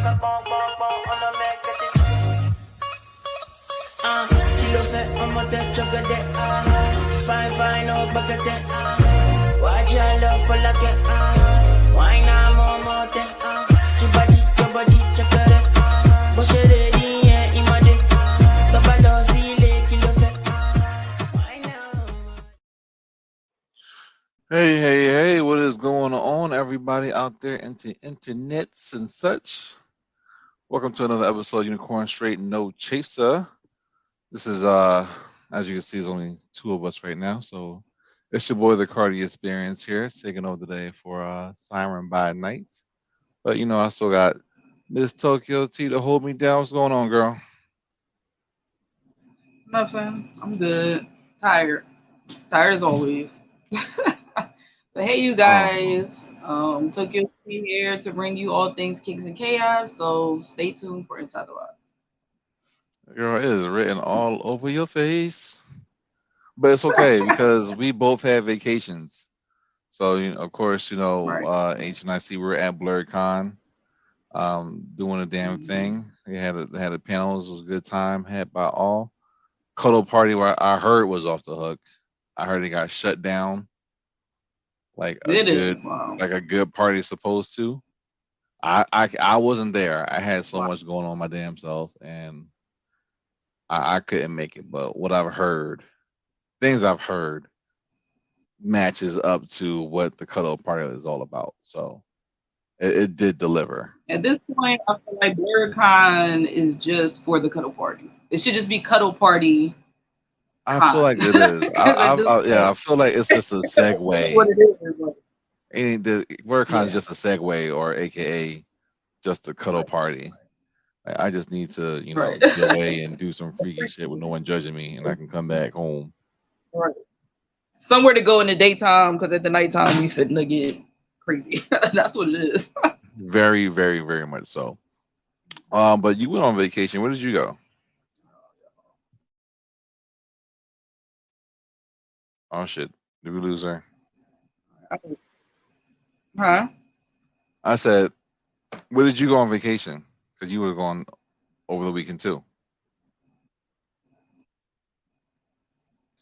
Kilo fait on my tête chocolate. Fine, oh bucket. Watch your love for like it. Why not more than your body, chocolate. But she ready, yeah, in my day. The ball see kilo fait. Why now? Hey, what is going on, everybody out there into internets and such? Welcome to another episode of Unicorn Straight No Chaser. This is, as you can see, there's only two of us right now, so it's your boy, the Carty Experience here, taking over today for Siren by Night. But, I still got Miss Tokyo T to hold me down. What's going on, girl? Nothing. I'm good. Tired as always. But hey, you guys. Tokyo T here to bring you all things kinks and chaos. So stay tuned for Inside the Box. Girl, it is written all over your face. But it's okay because we both have vations. So, of course, Right. HNIC, we were at BlurredCon, doing a damn thing. They had a panels. It was a good time, had by all. Cuddle party where I heard was off the hook. I heard it got shut down like a Did good it? Wow. like a good party is supposed to. I wasn't there. I had so Wow. much going on my damn self, and I couldn't make it. But what I've heard, things I've heard, matches up to what the cuddle party is all about. So it did deliver. At this point, I feel like BlurredCon is just for the cuddle party. It should just be cuddle party. I feel like it is. I feel like it's just a segue. What it is. Ain't the BlurredCon is just a segue, or AKA just a cuddle party. I just need to, Right. get away and do some freaky shit with no one judging me, and I can come back home. Right. Somewhere to go in the daytime, because at the nighttime we finna get crazy. That's what it is. Very, very, very much so. But you went on vacation. Where did you go? Oh shit! Did we lose her? Huh? I said, where did you go on vacation? Because you were going over the weekend too.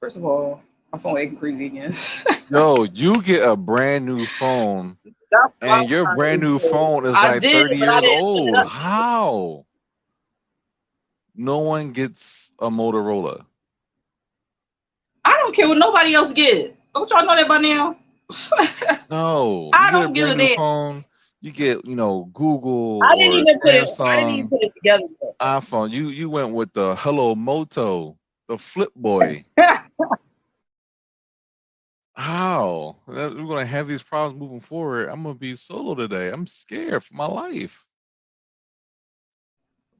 First of all, my phone acting crazy again. No, you get a brand new phone, and your brand new phone is like 30 years old. How? No one gets a Motorola. I don't care what nobody else get. Don't y'all know that by now? No, I you don't get a give a brand new damn. phone. You get, Google I didn't or even put Samsung it together. iPhone. You went with the Hello Moto, the Flip Boy. How? We're gonna have these problems moving forward. I'm gonna be solo today. I'm scared for my life.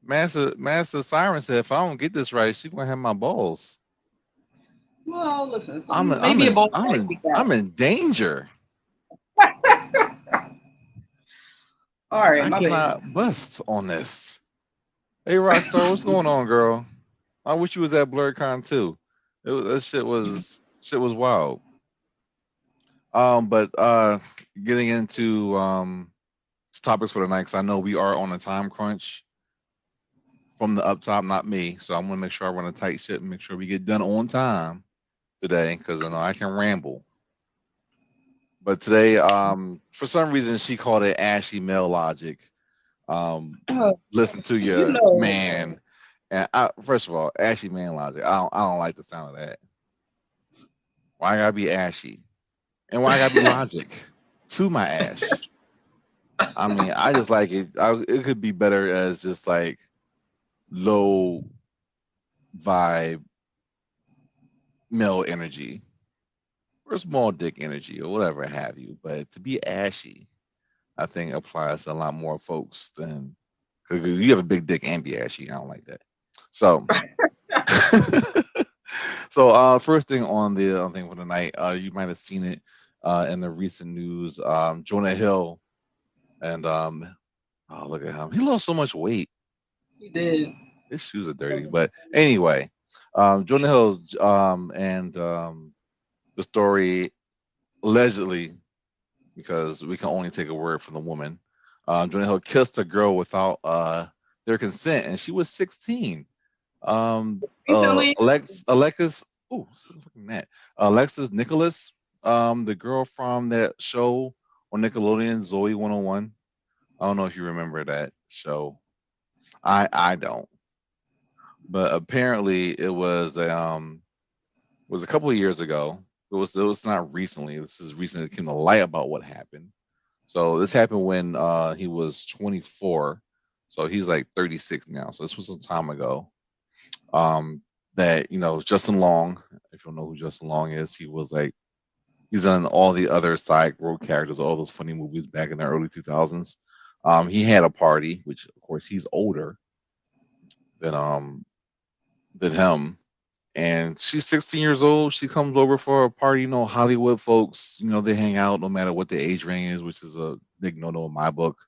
Master Siren said if I don't get this right, she's gonna have my balls. Well, listen, I'm in danger. All right, I my cannot bad. bust on this. Hey Rockstar, what's going on, girl? I wish you was at BlurredCon too. That shit was wild. But getting into topics for the night, because I know we are on a time crunch from the up top, not me. So I'm gonna make sure I run a tight ship and make sure we get done on time today, because I know I can ramble. But today, for some reason, she called it Ashy Male Logic. Listen to your man. And first of all, Ashy Man Logic. I don't like the sound of that. Why I gotta be ashy? And why I gotta be logic to my ash? I mean, I just like it. It could be better as just like low vibe male energy or small dick energy or whatever have you. But to be ashy, I think applies to a lot more folks than, because you have a big dick and be ashy. I don't like that. So, first thing on the thing for the night, you might have seen it in the recent news. Jonah Hill, and oh, look at him. He lost so much weight. He did. His shoes are dirty, but anyway, Jonah Hill's and the story allegedly, because we can only take a word from the woman, Jonah Hill kissed a girl without their consent, and she was 16. Recently, Alexis, oh, fucking that. Alexis Nicholas, the girl from that show on Nickelodeon, Zoe 101. I don't know if you remember that show. I don't, but apparently it was a couple of years ago. It was not recently. This is recently it came to light about what happened. So this happened when he was 24. So he's like 36 now. So this was some time ago. That Justin Long, if you don't know who Justin Long is, he's on all the other side road characters, all those funny movies back in the early 2000s. He had a party, which of course he's older than him, and she's 16 years old. She comes over for a party. Hollywood folks, they hang out no matter what the age range is, which is a big no-no in my book.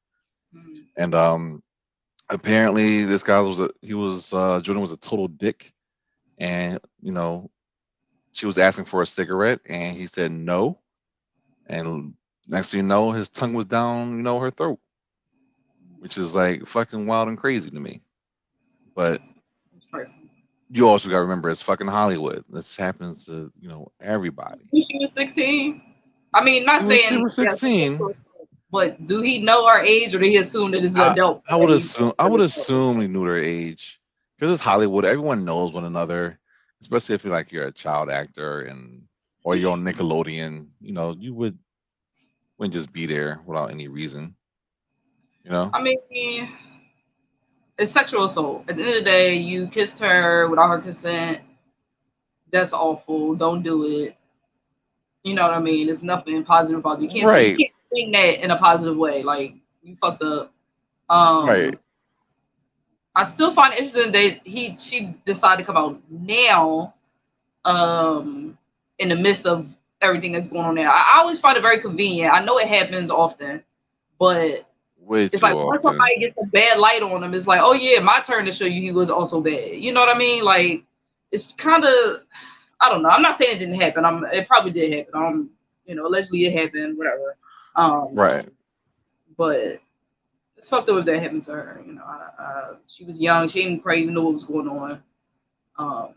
And apparently this guy Jordan was a total dick, and she was asking for a cigarette, and he said no, and next thing you know, his tongue was down her throat, which is like fucking wild and crazy to me. But you also got to remember, it's fucking Hollywood. This happens to everybody. She was 16. I mean, not She saying was 16. but do he know her age, or do he assume that it's an adult? I would assume he knew their age, because it's Hollywood. Everyone knows one another, especially if you're a child actor or you're on Nickelodeon. You wouldn't just be there without any reason. I mean, it's sexual assault. At the end of the day, you kissed her without her consent. That's awful. Don't do it. You know what I mean? There's nothing positive about it. You can't say, you can't think that in a positive way. Like, you fucked up. Right. I still find it interesting that she decided to come out now, in the midst of everything that's going on now. I always find it very convenient. I know it happens often, but it's like once somebody gets a bad light on him, it's like, oh yeah, my turn to show you he was also bad. You know what I mean? Like, it's kind of, I don't know. I'm not saying it didn't happen. It probably did happen. Allegedly it happened, whatever. Right. But it's fucked up if that happened to her. She was young. She didn't probably even know what was going on.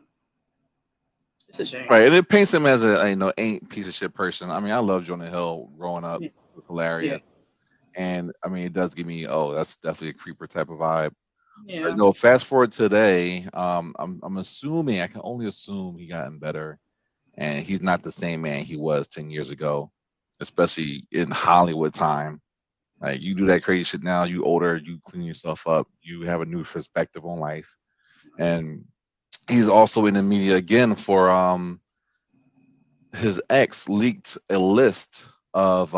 It's a shame. Right, and it paints him as a ain't piece of shit person. I mean, I love Jonah Hill growing up. It was hilarious. And I mean, it does give me, that's definitely a creeper type of vibe. Yeah. But fast forward today, I'm assuming, I can only assume he gotten better, and he's not the same man he was 10 years ago, especially in Hollywood time. Like, you do that crazy shit now, you older, you clean yourself up, you have a new perspective on life. And he's also in the media again for his ex leaked a list of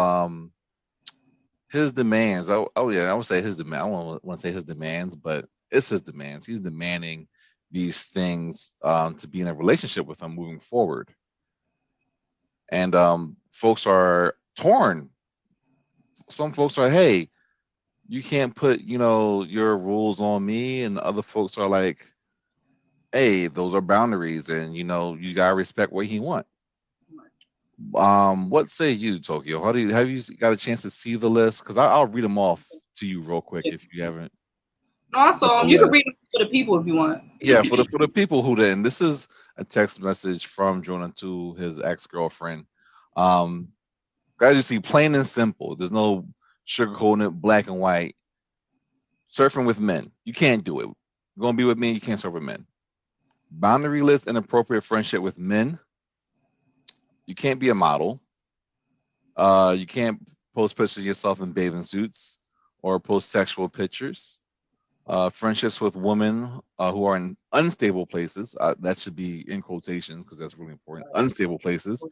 his demands. I would say his demand. I don't want to say his demands, but it's his demands. He's demanding these things to be in a relationship with him moving forward. And folks are torn. Some folks are, hey, you can't put your rules on me, and other folks are like, hey, those are boundaries, and you gotta respect what he wants. What say you, Tokyo? Have you got a chance to see the list? Because I'll read them off to you real quick if you haven't. No, I saw them. You can read them for the people if you want. Yeah, for the people who didn't. This is a text message from Jonah to his ex-girlfriend. Guys, you see, plain and simple. There's no sugarcoating it, black and white. Surfing with men. You can't do it. You're gonna be with me, you can't surf with men. Boundary list and appropriate friendship with men. You can't be a model. You can't post pictures of yourself in bathing suits or post sexual pictures. Friendships with women who are in unstable places. That should be in quotations because that's really important. Unstable places.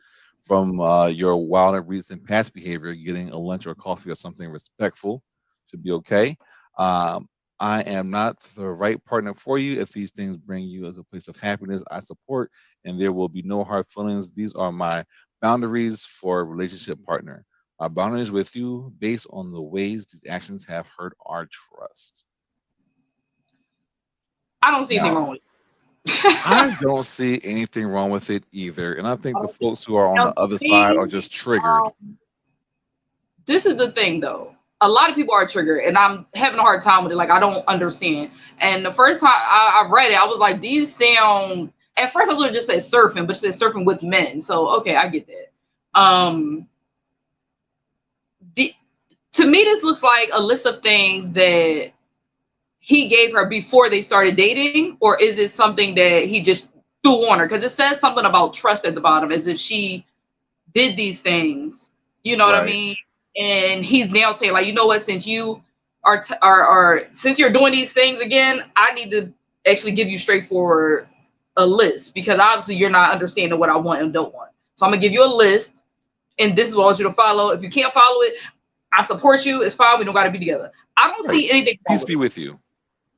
From your wild and recent past behavior, getting a lunch or coffee or something respectful should be okay. I am not the right partner for you. If these things bring you as a place of happiness, I support, and there will be no hard feelings. These are my boundaries for a relationship partner. My boundaries with you based on the ways these actions have hurt our trust. I don't see anything wrong with it. I don't see anything wrong with it either. And I think the folks who are on the other side are just triggered. This is the thing, though. a lot of people are triggered, and I'm having a hard time with it. Like, I don't understand. And the first time I read it, I was like, these sound. At first, I literally just said surfing, but it said surfing with men. So okay, I get that. To me, this looks like a list of things that he gave her before they started dating, or is it something that he just threw on her? Because it says something about trust at the bottom, as if she did these things. You know what I mean? And he's now saying, like, you know what? Since you are since you're doing these things again, I need to actually give you straightforward a list, because obviously you're not understanding what I want and don't want. So I'm gonna give you a list, and this is what I want you to follow. If you can't follow it, I support you. It's fine. We don't got to be together. I don't see anything. Peace be with you.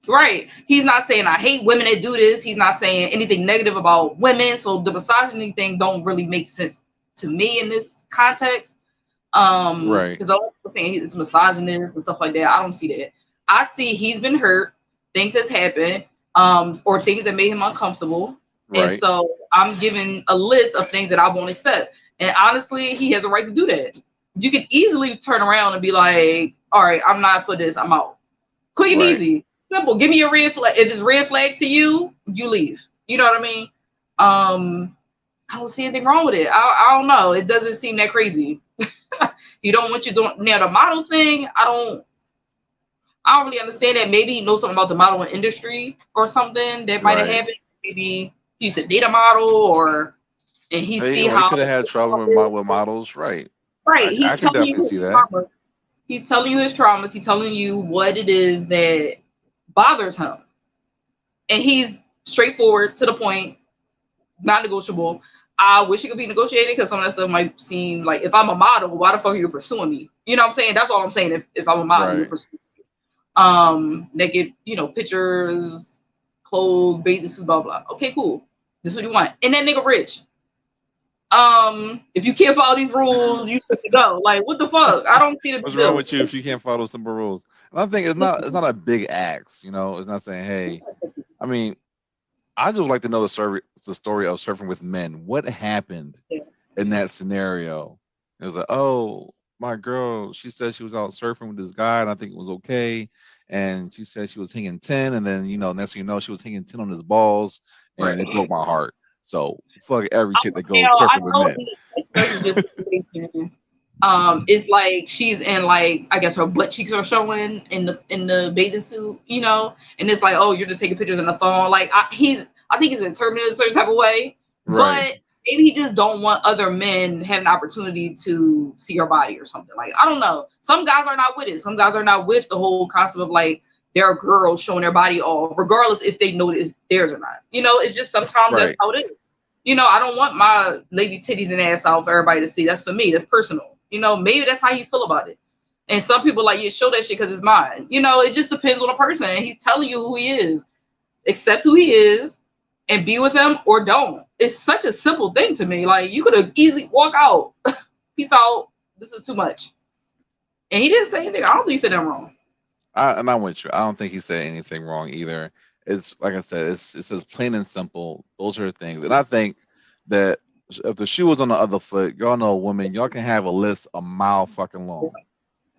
Right. He's not saying I hate women that do this. He's not saying anything negative about women. So the misogyny thing don't really make sense to me in this context. Right. Because I'm saying he's misogynist and stuff like that. I don't see that. I see he's been hurt. Things has happened. Or things that made him uncomfortable. Right. And so I'm giving a list of things that I won't accept. And honestly, he has a right to do that. You can easily turn around and be like, all right, I'm not for this. I'm out. Quick and easy. Simple. Give me a red flag. If it's red flags to you, you leave. You know what I mean? I don't see anything wrong with it. I don't know. It doesn't seem that crazy. You don't want you doing now the model thing. I don't really understand that. Maybe he knows something about the modeling industry or something that might have happened. Maybe he used to date a model, and he see how he could have had trouble with models, right? Right. I can definitely see that. He's telling you his traumas. He's telling you what it is that bothers him. And he's straightforward, to the point, non-negotiable. I wish it could be negotiated, because some of that stuff might seem like, if I'm a model, why the fuck are you pursuing me? You know what I'm saying? That's all I'm saying. If I'm a model, you're pursuing me. Naked, pictures, clothes, bathing suits, blah, blah. Okay, cool. This is what you want. And that nigga rich. If you can't follow these rules, you have to go. Like, what the fuck? I don't see the What's wrong with you if you can't follow simple rules? And I think it's not a big axe, It's not saying, hey, I mean, I just would like to know the story of surfing with men. What happened in that scenario? It was like, oh, my girl, she said she was out surfing with this guy, and I think it was okay. And she said she was hanging 10, and then, next thing you know, she was hanging 10 on his balls, and it broke my heart. So fuck every chick that goes surfing with men. It's like she's in, like, I guess her butt cheeks are showing in the bathing suit, and it's like, oh, you're just taking pictures in the phone. Like, I think he's interpreted a certain type of way, but maybe he just don't want other men having an opportunity to see her body or something. Like, I don't know. Some guys are not with it. Some guys are not with the whole concept of, like, there are girls showing their body off, regardless if they know it's theirs or not. It's just sometimes that's how it is. I don't want my lady titties and ass out for everybody to see. That's for me. That's personal. Maybe that's how you feel about it. And some people like, yeah, show that shit because it's mine. It just depends on the person. And he's telling you who he is. Accept who he is and be with him, or don't. It's such a simple thing to me. Like, you could have easily walk out. Peace out. This is too much. And he didn't say anything. I don't think he said that wrong. I'm with you. I don't think he said anything wrong either. It's like I said, it says plain and simple. Those are things. And I think that if the shoe was on the other foot, y'all know, women, y'all can have a list a mile fucking long.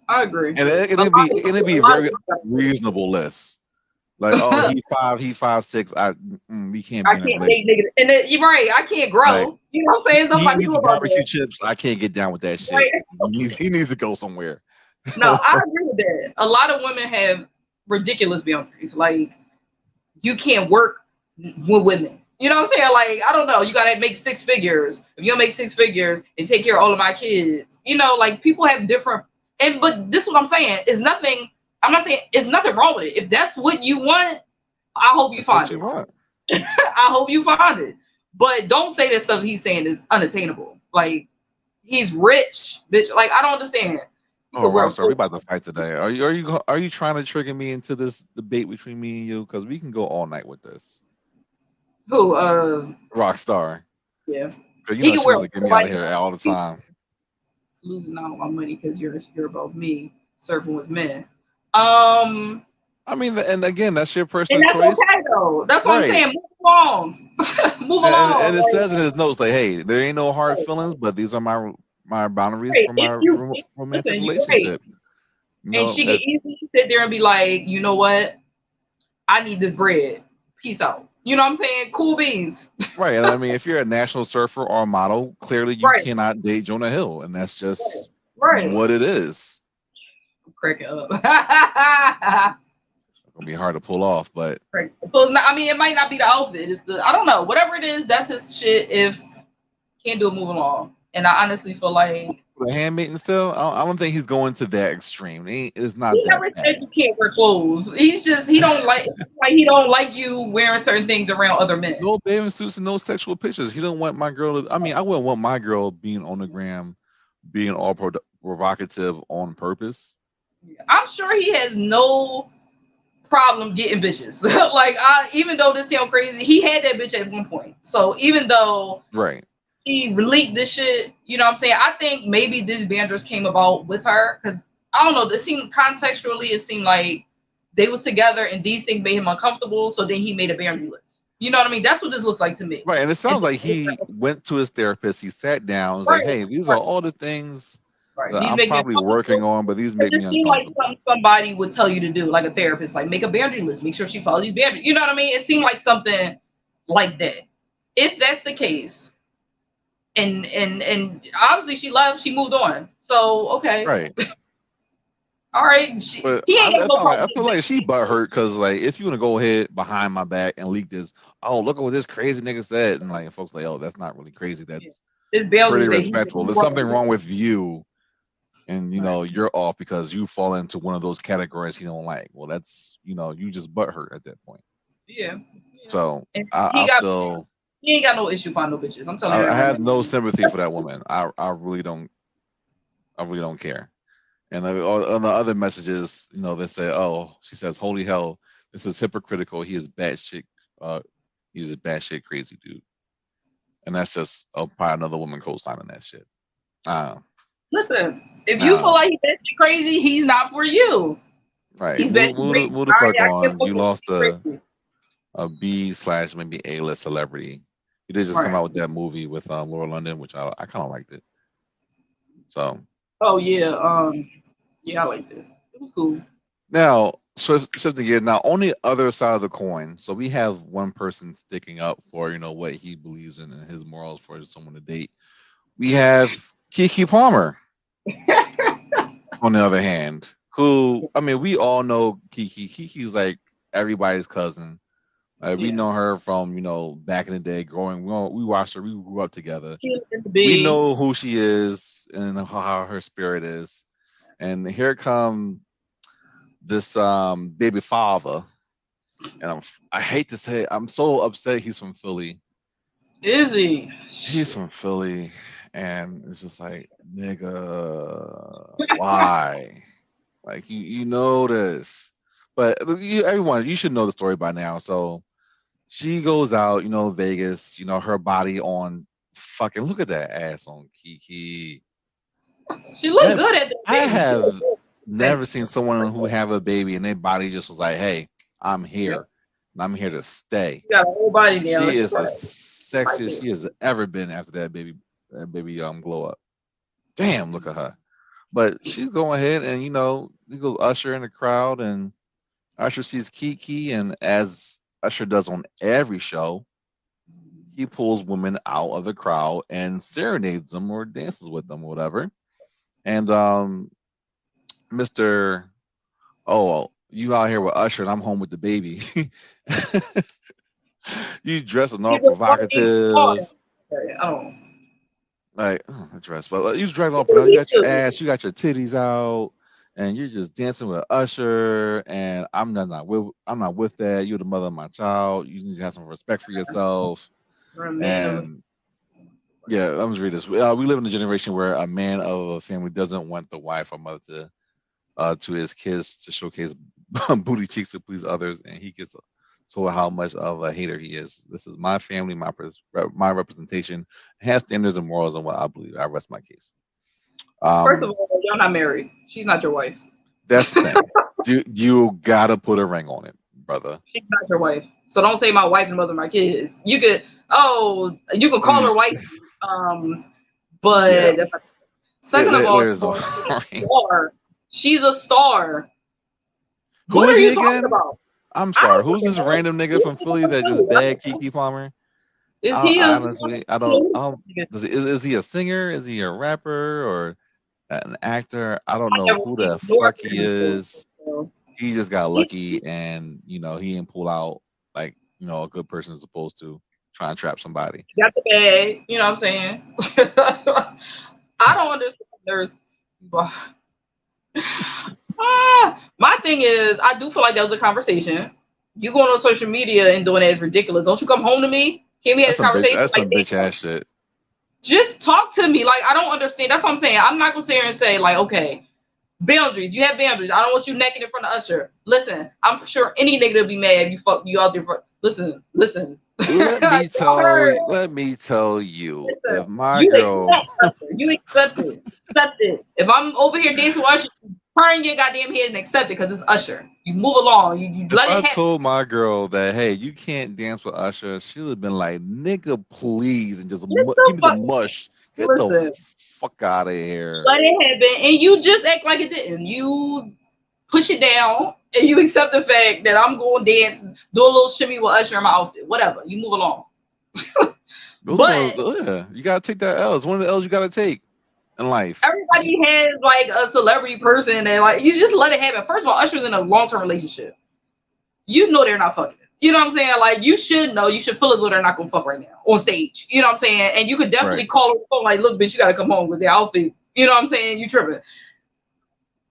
I agree. And it'd be a very reasonable list. Like, oh, he's 5'6". We can't. I can't date nigga. And then, you're right. I can't grow. Like, you know what I'm saying? He needs barbecue chips. I can't get down with that shit. Right. He needs to go somewhere. No, I agree with that. A lot of women have ridiculous boundaries. Like, you can't work with women. You know what I'm saying? Like, I don't know. You gotta make 6 figures. If you don't make 6 figures and take care of all of my kids, like, people have different. But this is what I'm saying. I'm not saying it's nothing wrong with it. If that's what you want, I hope you find it. I hope you find it. But don't say that stuff he's saying is unattainable. Like, he's rich, bitch. Like, I don't understand. Oh, Rockstar, we about to fight today. Are you trying to trigger me into this debate between me and you? Because we can go all night with this. Who? Rockstar. Yeah. Because she want to get me out of here all the time. Losing out on my money because you're above me surfing with men. I mean, and again, that's your personal choice. Okay, though. That's what I'm saying. Move along. Move along. And it says in his notes, like, hey, there ain't no hard feelings, but these are my boundaries for my romantic relationship. And she can easily sit there and be like, you know what? I need this bread. Peace out. You know what I'm saying? Cool beans. Right. And I mean, if you're a national surfer or a model, clearly you cannot date Jonah Hill. And that's just what it is. I'm cracking up. It's gonna be hard to pull off, but so it's not, I mean, it might not be the outfit. It's the, I don't know. Whatever it is, that's his shit. If can't do it, moving along. And I honestly feel like the handmaiden still, I don't think he's going to that extreme. It's not. He never said you can't wear clothes. He's just he don't like he don't like you wearing certain things around other men. No bathing suits and no sexual pictures. He don't want my girl to. I mean, I wouldn't want my girl being on the gram, being all provocative on purpose. I'm sure he has no problem getting bitches. Like, even though this sounds crazy, he had that bitch at one point. So even though he leaked this shit, you know what I'm saying? I think maybe this Bandress came about with her because I don't know. It seemed contextually, it seemed like they was together and these things made him uncomfortable. So then he made a boundary list. You know what I mean? That's what this looks like to me. Right. And it sounds like he went to his therapist. He sat down. Was like, hey, these are all the things that I'm probably working on, but these make me uncomfortable. Like something somebody would tell you to do, like a therapist, like make a boundary list, make sure she follows these boundaries. You know what I mean? It seemed like something like that. If that's the case, and obviously she left, she moved on. So okay, right. All right. I feel like she butthurt because like if you want to go ahead behind my back and leak this, oh look at what this crazy nigga said, and like folks like, oh that's not really crazy, that's pretty respectful. There's something wrong with you, and you know you're off because you fall into one of those categories he don't like. Well, that's you just butthurt at that point. Yeah. So he ain't got no issue finding no bitches. I'm telling you. I have no sympathy for that woman. I really don't. I really don't care. And on the other messages, they say, "Oh," she says, "Holy hell, this is hypocritical. He is batshit. He's a batshit crazy dude." And that's just probably another woman co-signing that shit. Listen, if you feel like he's batshit crazy, he's not for you. Right. Move the fuck on. You lost a B / maybe A-list celebrity. He did just come out with that movie with Laura London, which I kind of liked it. So. Oh yeah, yeah, I liked it. It was cool. Now, shifting gears. Now, on the other side of the coin, so we have one person sticking up for what he believes in and his morals for someone to date. We have Keke Palmer. On the other hand, who we all know Keke. Keke's like everybody's cousin. We know her from back in the day. We watched her. We grew up together. We know who she is and how her spirit is. And here come this baby father, and I hate to say it, I'm so upset he's from Philly. Is he? He's from Philly, and it's just like, nigga, why? Like you know this, but everyone, you should know the story by now. So she goes out, Vegas, her body on fucking, look at that ass on Keke. She looked good at that. I have never seen someone who have a baby and their body just was like, hey, I'm here. And I'm here to stay. She got a whole body now. She is the sexiest she has ever been after that baby glow up. Damn, look at her. But she's going ahead and, he goes Usher in the crowd, and Usher sees Keke, and as Usher does on every show, he pulls women out of the crowd and serenades them or dances with them or whatever. And Mr. Oh, you out here with Usher and I'm home with the baby. You dressing all provocative. Like, dress, but you dragging all provocative. You got your ass, you got your titties out, and you're just dancing with Usher. And I'm not with that. You're the mother of my child. You need to have some respect for yourself. And yeah, let me just read this. We live in a generation where a man of a family doesn't want the wife or mother to his kids to showcase booty cheeks to please others, and he gets told how much of a hater he is. This is my family, my representation. It has standards and morals and what I believe. I rest my case. First of all, you're not married. She's not your wife. That's the thing. You gotta put a ring on it, brother. She's not your wife. So don't say my wife and mother of my kids. You could call her wife. But that's not. Second of all, She's a star. Who What is are he you talking again? about? I'm sorry. Who's this random nigga from Philly that just bagged Keke Palmer? Is he a Honestly, I don't. Is he a singer? Is he a rapper or an actor? I don't I know never who seen the nor fuck he heard him before. is. So, He just got he- lucky, and he didn't pull out like a good person is supposed to try and trap somebody. he got the bag. You know what I'm saying? I don't understand their. My thing is, I do feel like that was a conversation. You going on social media and doing that is ridiculous. Don't you come home to me? Can we have That's this some bitch. conversation? That's Like, some bitch ass shit. just talk to me. Like, I don't understand. That's what I'm saying. I'm not gonna sit here and say like, okay, boundaries. You have boundaries. I don't want you naked in front of Usher. Listen, I'm sure any nigga will be mad if you fuck you out there. Listen. Let me tell you. If Listen, my you girl, accept Usher. You accept it. Accept it. If I'm over here dancing with Usher, turn your goddamn head and accept it because it's Usher. You move along. You if let I it happen. told my girl that, hey, you can't dance with Usher, she would have been like, nigga, please, and just Get the give me the fuck. mush. Get the Listen. fuck out of here. Let it happen, and you just act like it didn't. You push it down, and you accept the fact that I'm going to dance, do a little shimmy with Usher in my outfit. Whatever. You move along. But You gotta take that L. It's one of the L's you gotta take in life. everybody has like a celebrity person, and like you just let it happen. First of all, Usher's in a long-term relationship. You know they're not fucking. You know what I'm saying? Like you should know. You should feel as though they're not gonna fuck right now on stage. You know what I'm saying? And you could definitely Right. call her phone like, look, bitch, you gotta come home with the outfit. You know what I'm saying? You tripping.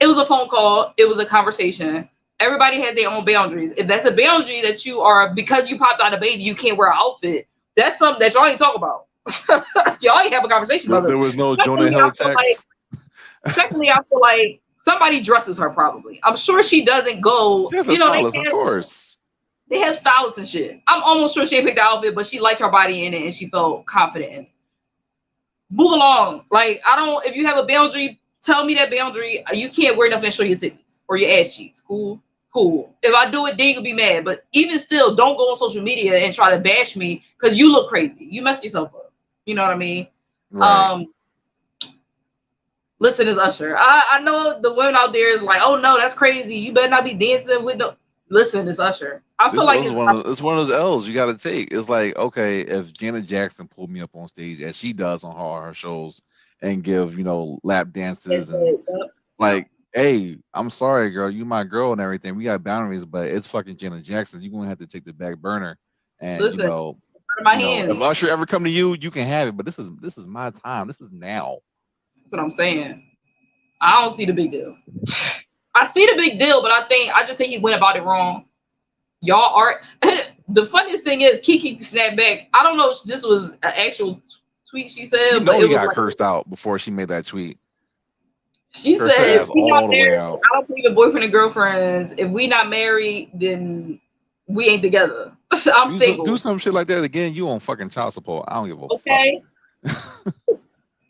It was a phone call. It was a conversation. Everybody has their own boundaries. If that's a boundary that you are, because you popped out a baby, you can't wear an outfit. That's something that y'all ain't talk about. Y'all ain't have a conversation about There this. was no Jonah Hill text. Secondly, I feel like somebody dresses her probably. I'm sure she doesn't go. There's a stylist, of course. They have stylists and shit. I'm almost sure she picked the outfit, but she liked her body in it and she felt confident in it. Move along. Like, I don't, if you have a boundary, tell me that boundary. You can't wear nothing that show your titties or your ass cheeks. Cool. If I do it, then you'll be mad. But even still, don't go on social media and try to bash me because you look crazy. You messed yourself up. You know what I mean? Right. Listen, it's Usher. I know the women out there is like, oh no, that's crazy. You better not be dancing with no. Listen, it's Usher. I feel like it's one of those L's you got to take. It's like, okay, if Janet Jackson pulled me up on stage as she does on her shows and give lap dances and like, hey, I'm sorry, girl, you my girl and everything. We got boundaries, but it's fucking Janet Jackson. You're gonna have to take the back burner. And listen, out of my hands. If Usher ever come to you, you can have it. But this is my time. This is now. That's what I'm saying. I don't see the big deal. I see the big deal, but I just think he went about it wrong. Y'all are the funniest thing is Keke snapped back. I don't know if this was an actual tweet she said, but he got cursed out before she made that tweet. She said, all the way out. I don't believe in boyfriend and girlfriends. If we not married, then we ain't together. I'm single. Do some shit like that again, you on fucking child support. I don't give a fuck.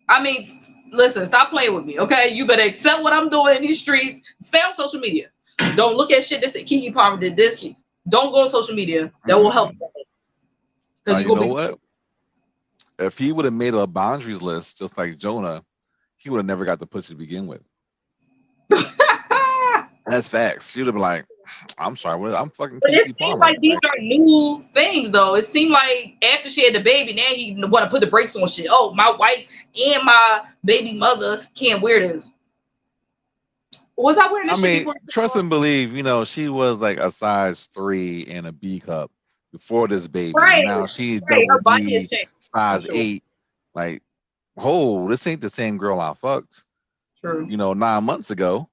I mean, listen, stop playing with me, okay? You better accept what I'm doing in these streets. Stay on social media. Don't look at shit that said Keke Palmer did this. Don't go on social media. That will help. You know what? If he would have made a boundaries list just like Jonah, he would have never got the pussy to begin with. That's facts. She'd have been like, I'm sorry, I'm fucking Keke Palmer. Like these are new things, though. It seemed like after she had the baby, now he want to put the brakes on shit. Oh, my wife and my baby mother can't wear this. Was I wearing this shit before? Trust and believe, she was like a size 3 in a B cup before this baby. Right. Now she's Her double body D, has changed. size 8. Like, this ain't the same girl I fucked. True. 9 months ago.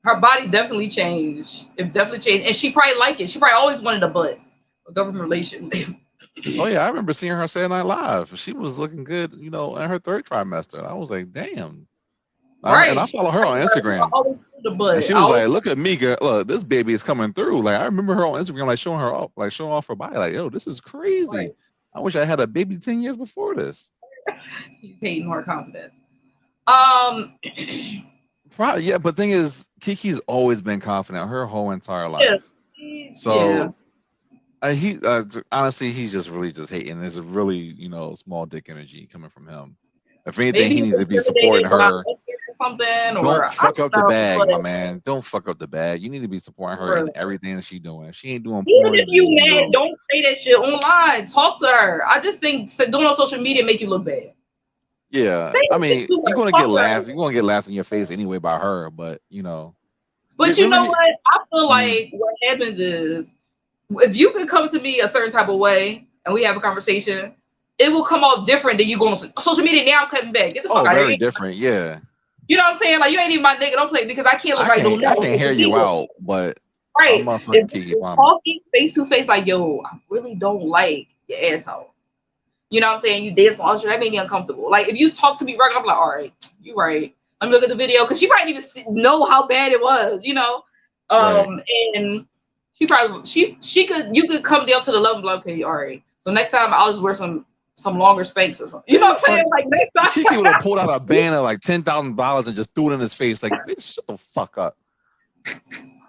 Her body definitely changed. It definitely changed. And she probably liked it. She probably always wanted a butt. A government relation. Oh, yeah. I remember seeing her Saturday Night Live. She was looking good, in her 3rd trimester. I was like, damn. Right. And I follow her on Instagram. And she was like, look at me, girl. Look, this baby is coming through. Like, I remember her on Instagram, like, showing off her body. Like, yo, this is crazy. Right. I wish I had a baby 10 years before this. He's hating her confidence. Probably, yeah, but the thing is, Keke's always been confident her whole entire life. Yeah. So, honestly, he's just really just hating. There's a really, small dick energy coming from him. If anything, he needs to be supporting her something, or Don't fuck up the bag, but my man. Don't fuck up the bag. You need to be supporting her in everything that she's doing. If she ain't doing even porn, if you then, mad, don't say that shit online. Talk to her. I just think doing on social media make you look bad. yeah. I mean, you're gonna get laughs. You're gonna get laughs in your face anyway by her, but you know. But you know what? I feel like what happens is if you can come to me a certain type of way and we have a conversation, it will come off different than you go on social media. Now I'm cutting back. Get the fuck out of here. Very different, yeah. You know what I'm saying? Like, you ain't even my nigga. Don't play because I can't look right. I can't hear you out, but right. I'm motherfucking Keke Palmer. Talking face to face, like, yo, I really don't like your asshole. You know what I'm saying? You dance on Usher, that made me uncomfortable. Like, if you talk to me regular, I'm like, all right, you right. Let me look at the video because she probably didn't even know how bad it was, you know. And she probably you could come down to the level, like, okay, all right. So next time I'll just wear some longer Spanx or something. You know what I'm saying? Like, next time Keke would have pulled out a band of like $10,000 and just threw it in his face. Like, bitch, shut the fuck up.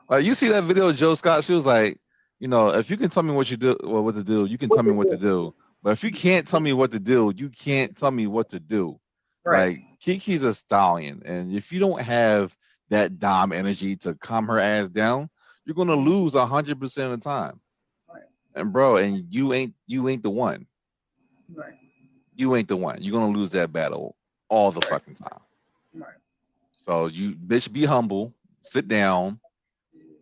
Like, you see that video of Joe Scott? She was like, you know, if you can tell me what you do, well, what to do, you can tell me what to do. But if you can't tell me what to do, you can't tell me what to do. Right. Like, Kiki's a stallion, and if you don't have that dom energy to calm her ass down, you're gonna lose 100% of the time. Right. And bro, and you ain't the one. Right. You ain't the one. You're gonna lose that battle all the fucking time. Right. So you bitch, be humble, sit down,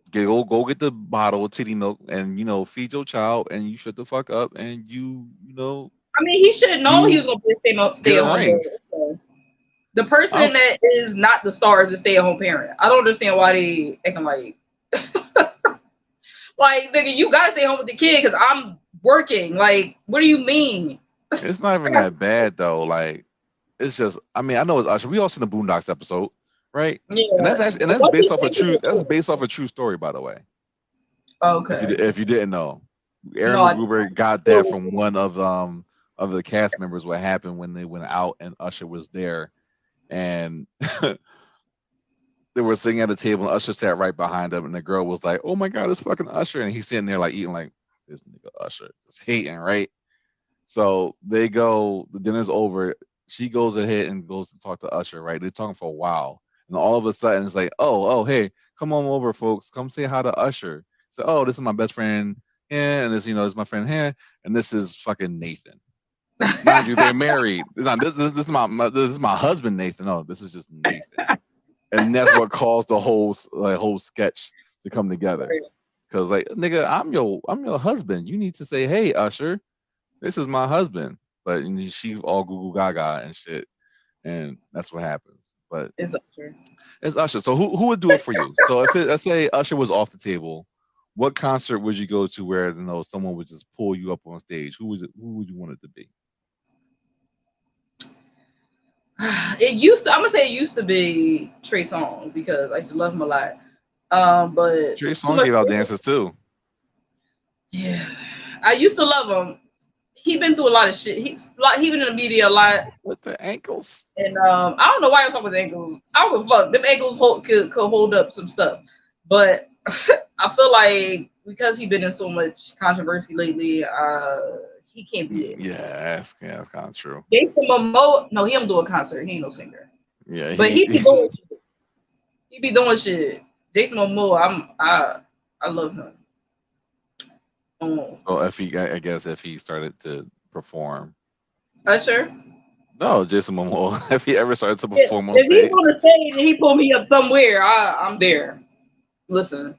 go get the bottle of titty milk, and you know, feed your child, and you shut the fuck up, and you know. I mean, he should have known he was gonna stay at home. So. The person that is not the star is the stay-at-home parent. I don't understand why they acting like, like, nigga, you gotta stay home with the kid because I'm working. Like, what do you mean? It's not even that bad though. Like, it's just, I mean, I know it's Usher. We all seen the Boondocks episode, right? Yeah. And that's based off a true. That's based off a true story, by the way. Okay. If you didn't know, Aaron McGruber got that from one of the cast members. What happened when they went out and Usher was there. And they were sitting at a table and Usher sat right behind him, and the girl was like, oh my god, it's fucking Usher, and he's sitting there like eating like this nigga Usher, just hating, right? So they go, the dinner's over, she goes ahead and goes to talk to Usher, right? They're talking for a while, and all of a sudden it's like, oh hey, come on over folks, come say hi to Usher. So, oh, this is my best friend here, and this, you know, this is my friend here, and this is fucking Nathan. Mind you, they're married. This is my husband, Nathan. No, this is just Nathan, and that's what caused the whole sketch to come together. Because like, nigga, I'm your husband. You need to say, hey, Usher, this is my husband. But she all Google Gaga and shit, and that's what happens. But it's Usher. It's Usher. So who would do it for you? So if let's say Usher was off the table, what concert would you go to where, you know, someone would just pull you up on stage? Who would you want it to be? It used to be Trey Songz because I used to love him a lot. But Trey Songz gave out dances too. Yeah, I used to love him. He been through a lot of shit. He been in the media a lot with the ankles. And I don't know why I'm talking about ankles. I don't give a fuck. Them ankles could hold up some stuff, but I feel like because he been in so much controversy lately, he can't be it. Yeah, that's kind of true. Jason Momoa, no, he don't do a concert. He ain't no singer. Yeah, but he be doing shit. He be doing shit. Jason Momoa, I love him. So I guess if he started to perform, Usher. No, Jason Momoa. If he ever started to perform on stage, if he's on the stage and he pull me up somewhere, I'm there. Listen.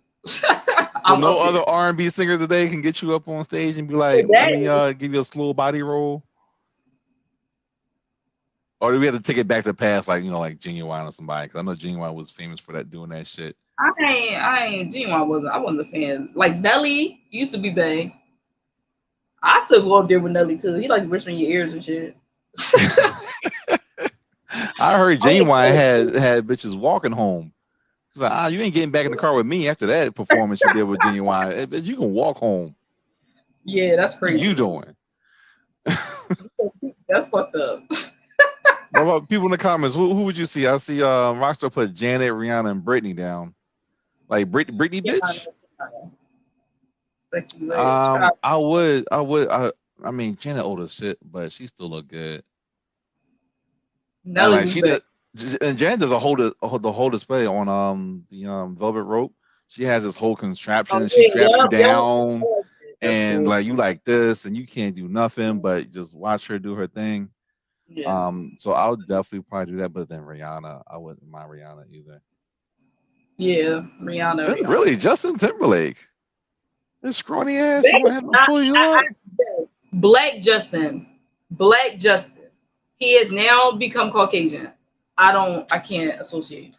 No other R&B singer today can get you up on stage and be like, let me give you a slow body roll. Or do we have to take it back to the past, like, you know, like Genuine or somebody? Because I know Genuine was famous for that, doing that shit. I ain't Genuine I wasn't a fan. Like Nelly used to be bad. I still go up there with Nelly too. He like whispering in your ears and shit. I heard Genuine had bitches walking home. She's like, you ain't getting back in the car with me after that performance you did with Genuine. You can walk home. Yeah, that's crazy. What you doing? That's fucked up. What about people in the comments? Who would you see? I see Rockstar put Janet, Rihanna, and Britney down. Like Britney bitch. Sexy lady. I mean, Janet old as shit, but she still look good. Nelly, like, And Jan does the whole display on the velvet rope. She has this whole contraption, and she straps you down, and cool. like you like this, and you can't do nothing but just watch her do her thing. Yeah. So I would definitely probably do that, but then Rihanna, I wouldn't mind Rihanna either. Yeah, Rihanna. Really, Justin Timberlake. This scrawny ass, you want him to pull you up? Black Justin. He has now become Caucasian. I can't associate.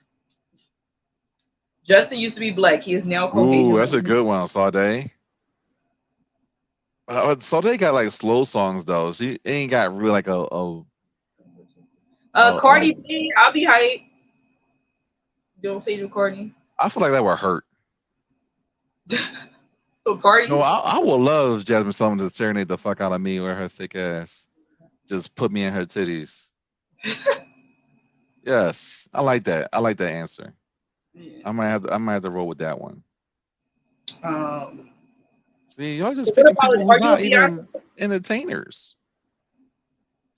Justin used to be black. He is now Caucasian. Ooh, that's a good one, Sade. Sade got like slow songs though. She ain't got really like a Carty B, I'll be hype. Don't say to Carty. I feel like that would hurt. Cardi? No, I would love Jasmine Sullivan to serenade the fuck out of me with her thick ass. Just put me in her titties. Yes, I like that. I like that answer. Yeah. I might have to roll with that one. See, y'all just picking people who are not even entertainers.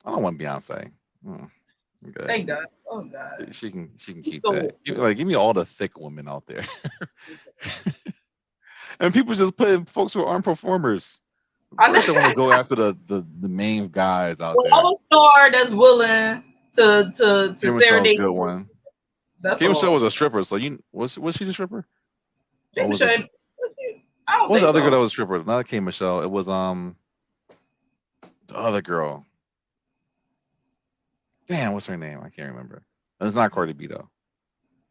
I don't want Beyonce. Okay. Thank God. Oh God. She can keep that. Give me all the thick women out there. And people just putting folks who aren't performers. I want to go after the main guys out there. All star that's willing to serenade. Good one. Kim Michelle was a stripper, so was she the stripper? Kim Michelle. What was the other girl that was a stripper? Not Kim Michelle. It was the other girl. Damn, what's her name? I can't remember. It's not Cardi B though.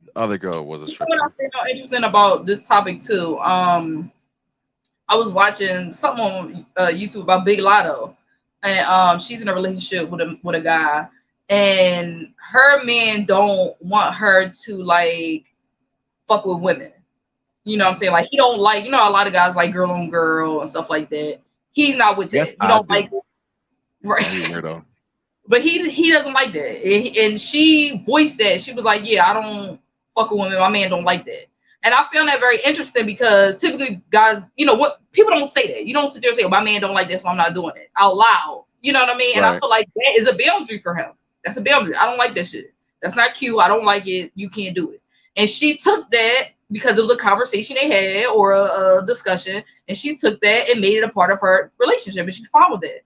The other girl was a stripper. What I think interesting about this topic too. I was watching something on YouTube about Big Lotto, and she's in a relationship with a guy, and her man don't want her to like fuck with women. You know what I'm saying? Like he don't like, a lot of guys like girl on girl and stuff like that. He's not with that. He don't like it. Right. Weirdo. But he doesn't like that. And she voiced that. She was like, yeah, I don't fuck with women. My man don't like that. And I found that very interesting because typically guys, what people don't say that. You don't sit there and say, oh, my man don't like this, so I'm not doing it out loud. You know what I mean? Right. And I feel like that is a boundary for him. That's a boundary. I don't like that shit. That's not cute. I don't like it. You can't do it. And she took that because it was a conversation they had or a discussion, and she took that and made it a part of her relationship, and she's fine with it.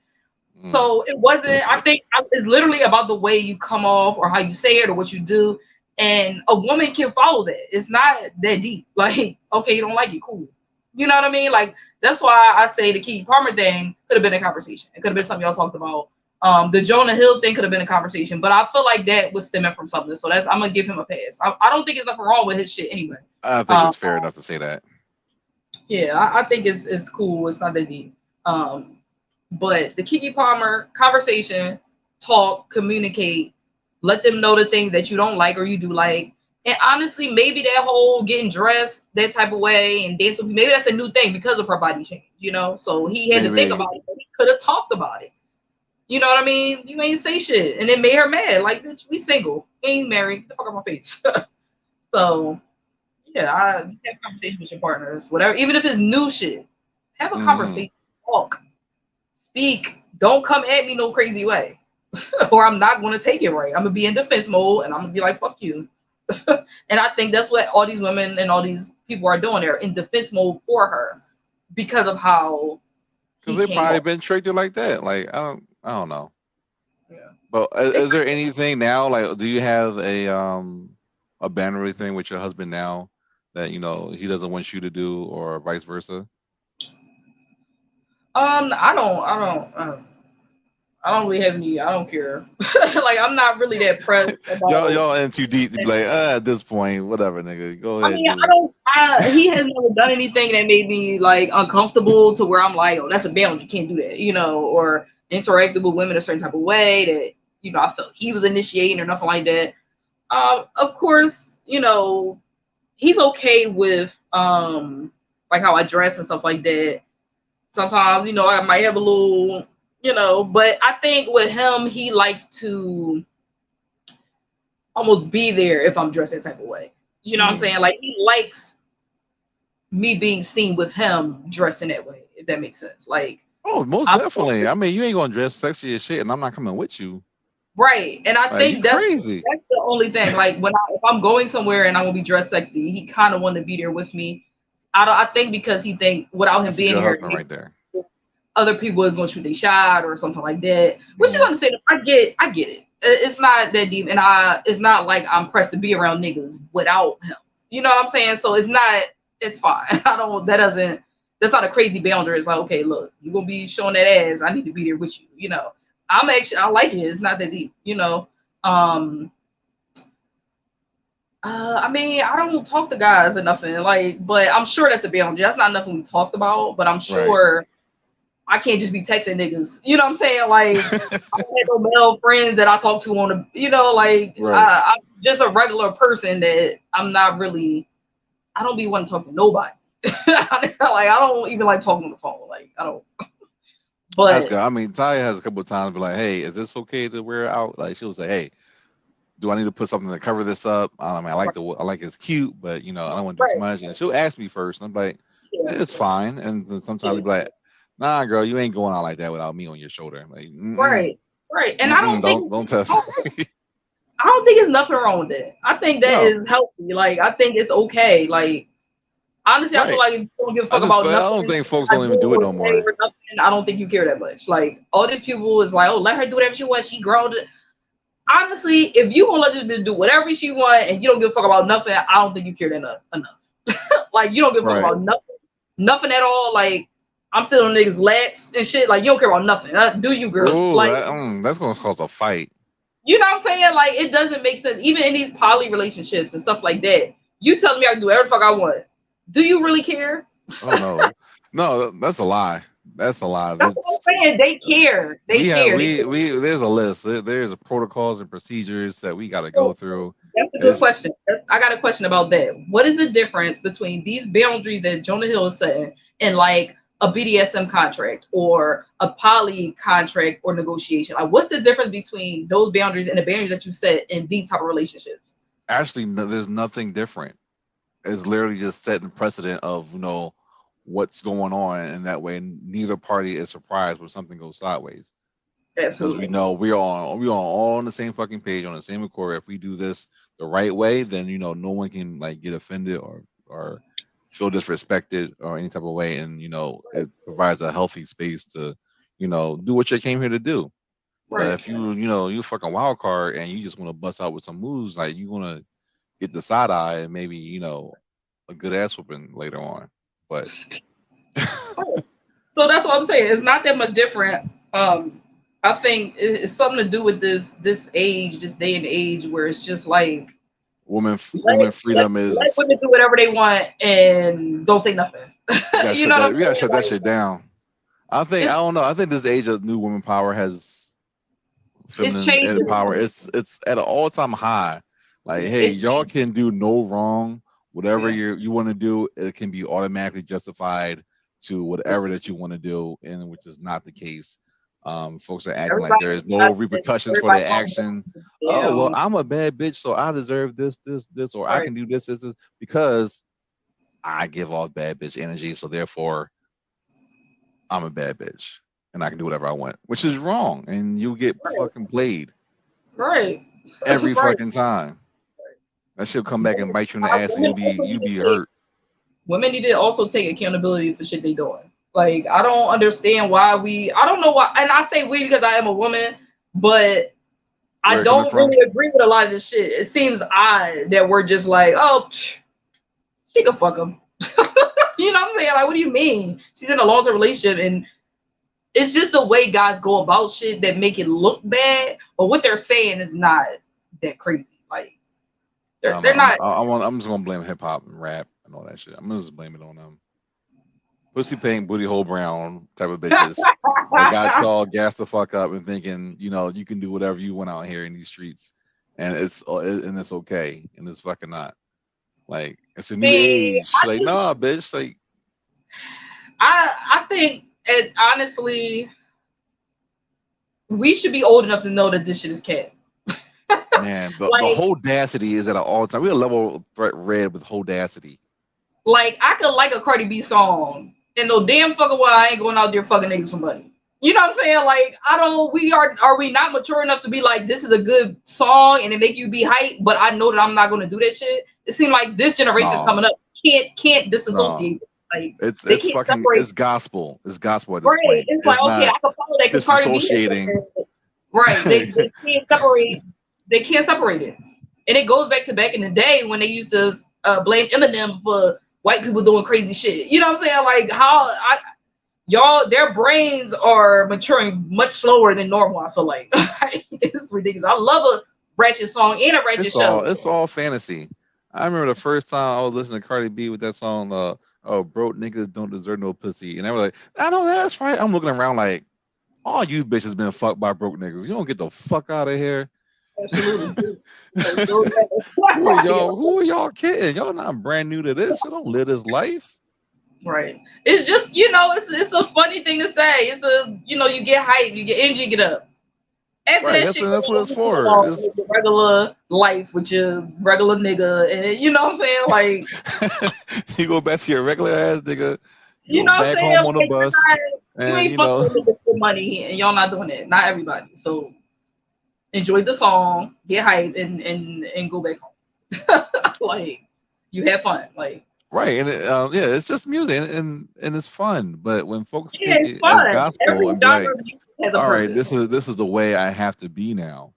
So it wasn't, I think it's literally about the way you come off or how you say it or what you do. And a woman can follow that. It's not that deep. Like, okay, you don't like it, cool. You know what I mean? Like, that's why I say the Keke Palmer thing could have been a conversation. It could have been something y'all talked about. The Jonah Hill thing could have been a conversation, but I feel like that was stemming from something. So I'm going to give him a pass. I don't think there's nothing wrong with his shit anyway. I think it's fair enough to say that. Yeah, I think it's cool. It's not that deep. But the Keke Palmer conversation, talk, communicate, let them know the things that you don't like or you do like. And honestly, maybe that whole getting dressed that type of way and dancing, maybe that's a new thing because of her body change, So he had to think about it, but he could have talked about it. You know what I mean? You ain't say shit. And it made her mad. Like, bitch, we single. We ain't married. Get the fuck out my face. So, yeah, have conversations with your partners. Whatever. Even if it's new shit. Have a conversation. Talk. Speak. Don't come at me no crazy way. Or I'm not going to take it right. I'm going to be in defense mode and I'm going to be like, fuck you. And I think that's what all these women and all these people are doing. They're in defense mode for her because of how. Because they've probably been treated like that. Like, I don't know. Yeah. But is there anything now? Like, do you have a boundary thing with your husband now that he doesn't want you to do, or vice versa? I don't really have any. I don't care. Like, I'm not really that pressed. Y'all in too deep to be like, at this point, whatever, nigga. Go ahead. He has never done anything that made me like uncomfortable to where I'm like, oh, that's a boundary. You can't do that, or interacted with women a certain type of way that, I felt he was initiating or nothing like that. Of course, he's okay with like how I dress and stuff like that. Sometimes, I might have a little, but I think with him, he likes to almost be there if I'm dressed that type of way. You know what I'm saying? Like, he likes me being seen with him dressed in that way, if that makes sense. Like, oh, most definitely. You ain't gonna dress sexy as shit, and I'm not coming with you. Right. And I think that's crazy. That's the only thing. Like if I'm going somewhere and I'm gonna be dressed sexy, he kind of want to be there with me. I think because he think without him That's a being good here, husband right there. other people is gonna shoot their shot or something like that, which is Mhm. understandable. I get it. It's not that deep, and it's not like I'm pressed to be around niggas without him. You know what I'm saying? So it's not. It's fine. That's not a crazy boundary. It's like, okay, look, you're gonna be showing that ass. I need to be there with you. You know, I like it. It's not that deep. You know. I mean, I don't talk to guys or nothing. Like, but I'm sure that's a boundary. That's not nothing we talked about. But I'm sure I can't just be texting niggas. You know what I'm saying? Like, I don't have no male friends that I talk to on the. You know, like I'm just a regular person that I'm not really. I don't be wanting to talk to nobody. Like, I don't even like talking on the phone. Like, I don't. But that's good. I mean, Taya has a couple of times been like, "Hey, is this okay to wear out?" Like she'll say, "Hey, do I need to put something to cover this up? I mean, I like it's cute, but you know, I don't want to do too much." And she'll ask me first. And I'm like, "It's fine." And then sometimes they'll be like, "Nah, girl, you ain't going out like that without me on your shoulder." I'm like, right. And I don't think don't test. I don't think there's nothing wrong with that. I think that is healthy. Like, I think it's okay. Like, honestly, I feel like if you don't give a fuck about nothing, I don't think folks don't even do it no more. I don't think you care that much. Like, all these people is like, oh, let her do whatever she wants. She grown. Honestly, if you gonna let this bitch do whatever she want and you don't give a fuck about nothing, I don't think you care enough. Like, you don't give a fuck about nothing at all. Like, I'm sitting on niggas' laps and shit. Like, you don't care about nothing. Do you, girl? Ooh, like, that's gonna cause a fight. You know what I'm saying? Like, it doesn't make sense. Even in these poly relationships and stuff like that, you telling me I can do whatever the fuck I want. Do you really care? Oh no, that's a lie. That's a lie. That's what I'm saying. They care. They care. There's a list. There's protocols and procedures that we got to go through. That's a good question. I got a question about that. What is the difference between these boundaries that Jonah Hill is setting and like a BDSM contract or a poly contract or negotiation? Like, what's the difference between those boundaries and the boundaries that you set in these type of relationships? Actually, there's nothing different. It's literally just setting precedent of what's going on, and that way neither party is surprised when something goes sideways. Because we know we're all on the same fucking page, on the same accord. If we do this the right way, then no one can like get offended or feel disrespected or any type of way, and it provides a healthy space to do what you came here to do. But if you fucking wild card and you just want to bust out with some moves, like you want to get the side eye and maybe a good ass whooping later on. But so that's what I'm saying. It's not that much different. I think it's something to do with this age, this day and age, where it's just like women freedom is let women do whatever they want and don't say nothing. We gotta shut that shit down. I don't know. I think this age of new women power has feminine power. It's at an all-time high. Like, hey, y'all can do no wrong. Whatever you want to do, it can be automatically justified to whatever that you want to do, and which is not the case. Folks are acting like there is no repercussions for their action. Oh, well, I'm a bad bitch, so I deserve this, or I can do this because I give off bad bitch energy, so therefore I'm a bad bitch and I can do whatever I want, which is wrong, and you get fucking played every fucking time. That shit'll come back and bite you in the ass, and you be hurt. Women need to also take accountability for shit they doing. Like, I don't understand why I don't know why, and I say we because I am a woman, but I don't really agree with a lot of this shit. It seems odd that we're just like, oh, she can fuck him. You know what I'm saying? Like, what do you mean? She's in a long-term relationship, and it's just the way guys go about shit that make it look bad, but what they're saying is not that crazy. Like, they're not. I'm just gonna blame hip hop and rap and all that shit. I'm gonna just blame it on them. Pussy pink, booty hole brown type of bitches that got y'all gassed the fuck up and thinking, you can do whatever you want out here in these streets, and it's okay, and it's fucking not. Like, it's a new age. Like, nah, bitch. Like, I think honestly, we should be old enough to know that this shit is cat. Man, the audacity is at an all-time. We're a level red with audacity. Like, I could like a Carty B song, and no damn fucking well I ain't going out there fucking niggas for money. You know what I'm saying? Like, are we not mature enough to be like, this is a good song and it make you be hyped, but I know that I'm not gonna do that shit. It seems like this generation's coming up. Can't disassociate. Like, it's fucking separate. It's gospel. It's gospel at this right. point. It's like, okay, I can follow that because Carty B. Right. They can't separate. They can't separate it. And it goes back to back in the day when they used to blame Eminem for white people doing crazy shit. You know what I'm saying? Like y'all, their brains are maturing much slower than normal. I feel like it's ridiculous. I love a ratchet song and a ratchet show. It's all fantasy. I remember the first time I was listening to Cardi B with that song, broke niggas don't deserve no pussy. And I was like, I know that's right. I'm looking around like, all you bitches been fucked by broke niggas. You don't get the fuck out of here. Absolutely. Who are y'all kidding? Y'all not brand new to this. You don't live this life. Right. It's just, it's a funny thing to say. It's you get hype, you get energy, get up. After right, that shit, that's what it's for. It's regular life with your regular nigga, and you know what I'm saying? Like, you go back to your regular ass nigga. You know what I'm saying? Home on the bus. You ain't fucking with niggas for money, and y'all not doing it. Not everybody. So enjoy the song, get hype, and go back home. Like, you have fun. Like, right, and it's just music, and it's fun. But when folks take it as gospel, and be like, all right, this is the way I have to be now.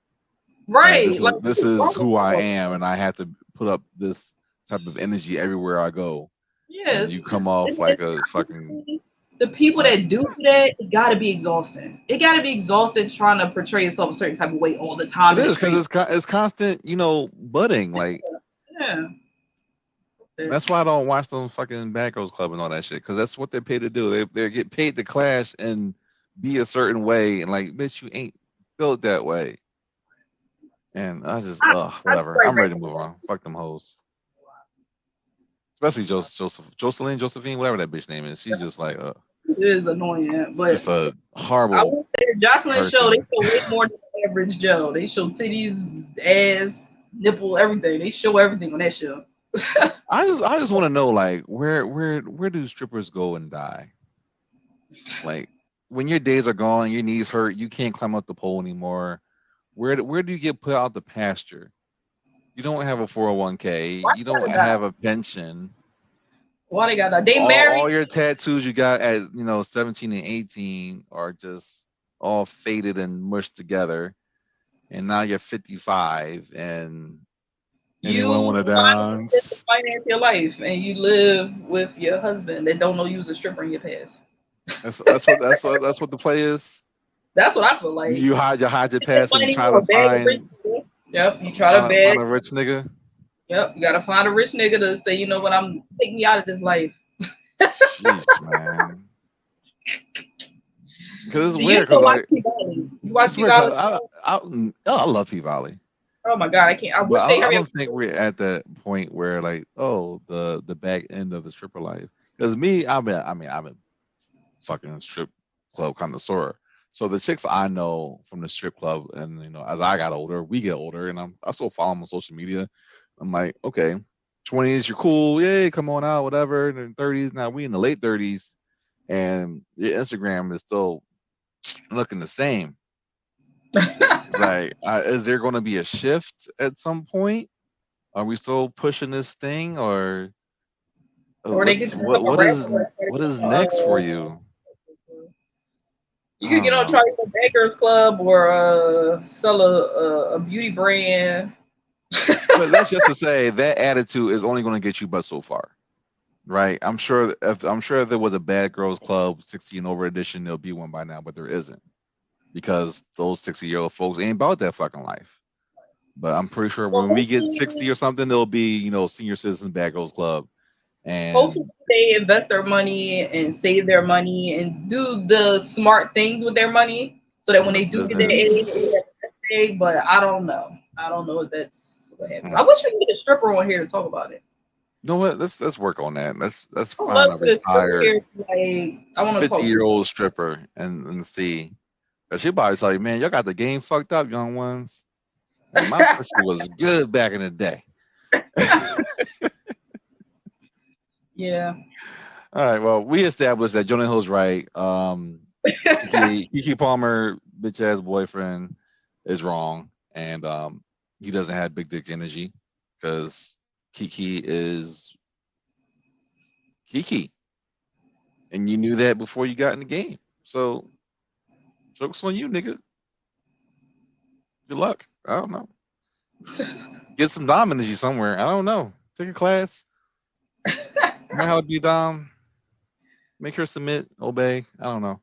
Right. This is who I am, and I have to put up this type of energy everywhere I go. Yes. And you come off like a fucking. The people that do that, it gotta be exhausting. It gotta be exhausting trying to portray yourself a certain type of way all the time. It is because it's constant, budding. Like, yeah. That's why I don't watch them fucking Bad Girls Club and all that shit, because that's what they're paid to do. They get paid to clash and be a certain way, and like, bitch, you ain't built that way. And I just, whatever. I'm ready to move on. Fuck them hoes. Especially Josephine, whatever that bitch name is. She's just like, it is annoying, but just a horrible. I would say Jocelyn's show, they show way more than the average Joe. They show titties, ass, nipple, everything. They show everything on that show. I just want to know, like, where do strippers go and die? Like, when your days are gone, your knees hurt, you can't climb up the pole anymore. Where do you get put out the pasture? You don't have a 401k. You don't have a pension. Why they got that? They married. All your tattoos you got at 17 and 18 are just all faded and mushed together, and now you're 55 and you want to dance. Finance your life, and you live with your husband that don't know you was a stripper in your past. That's what the play is. That's what I feel like. You hide your past and you try to find. Yep, you try to find a rich nigga. Yep, you gotta find a rich nigga to say, you know what, I'm taking me out of this life. Jeez, man. Because it's weird. Because you watch P-Valley? I love P-Valley. Oh my god, I can't. I wish they hurry up. I don't think we're at that point where like, the back end of the stripper life. Because me, I'm a fucking strip club connoisseur. So the chicks I know from the strip club, and as I got older, we get older, and I still follow them on social media. I'm like, okay, 20s, you're cool, yay, come on out, whatever. And in 30s, now we in the late 30s, and your Instagram is still looking the same. Like, is there going to be a shift at some point? Are we still pushing this thing, or what is next for you? You could get on try the Bad Girls Club or sell a beauty brand. But that's just to say that attitude is only going to get you but so far, right? I'm sure if there was a Bad Girls Club 60 and over edition, there'll be one by now, but there isn't, because those 60-year-old folks ain't about that fucking life. But I'm pretty sure when we get 60 or something, there'll be senior citizen Bad Girls Club. And hopefully they invest their money and save their money and do the smart things with their money so that when they do get their age, they big. But I don't know if that's what happens. I wish we could get a stripper on here to talk about it. You know what? Let's work on that. Let's find a retired 50-year-old stripper and see. Cause she'll probably tell you, man, y'all got the game fucked up, young ones. Man, my pussy was good back in the day. Yeah. All right. Well, we established that Jonah Hill's right. Keke Palmer, bitch ass boyfriend, is wrong, and he doesn't have big dick energy because Keke is Keke, and you knew that before you got in the game. So, jokes on you, nigga. Good luck. I don't know. Get some dom energy somewhere. I don't know. Take a class. Learn how to be dom. Make her submit, obey. I don't know.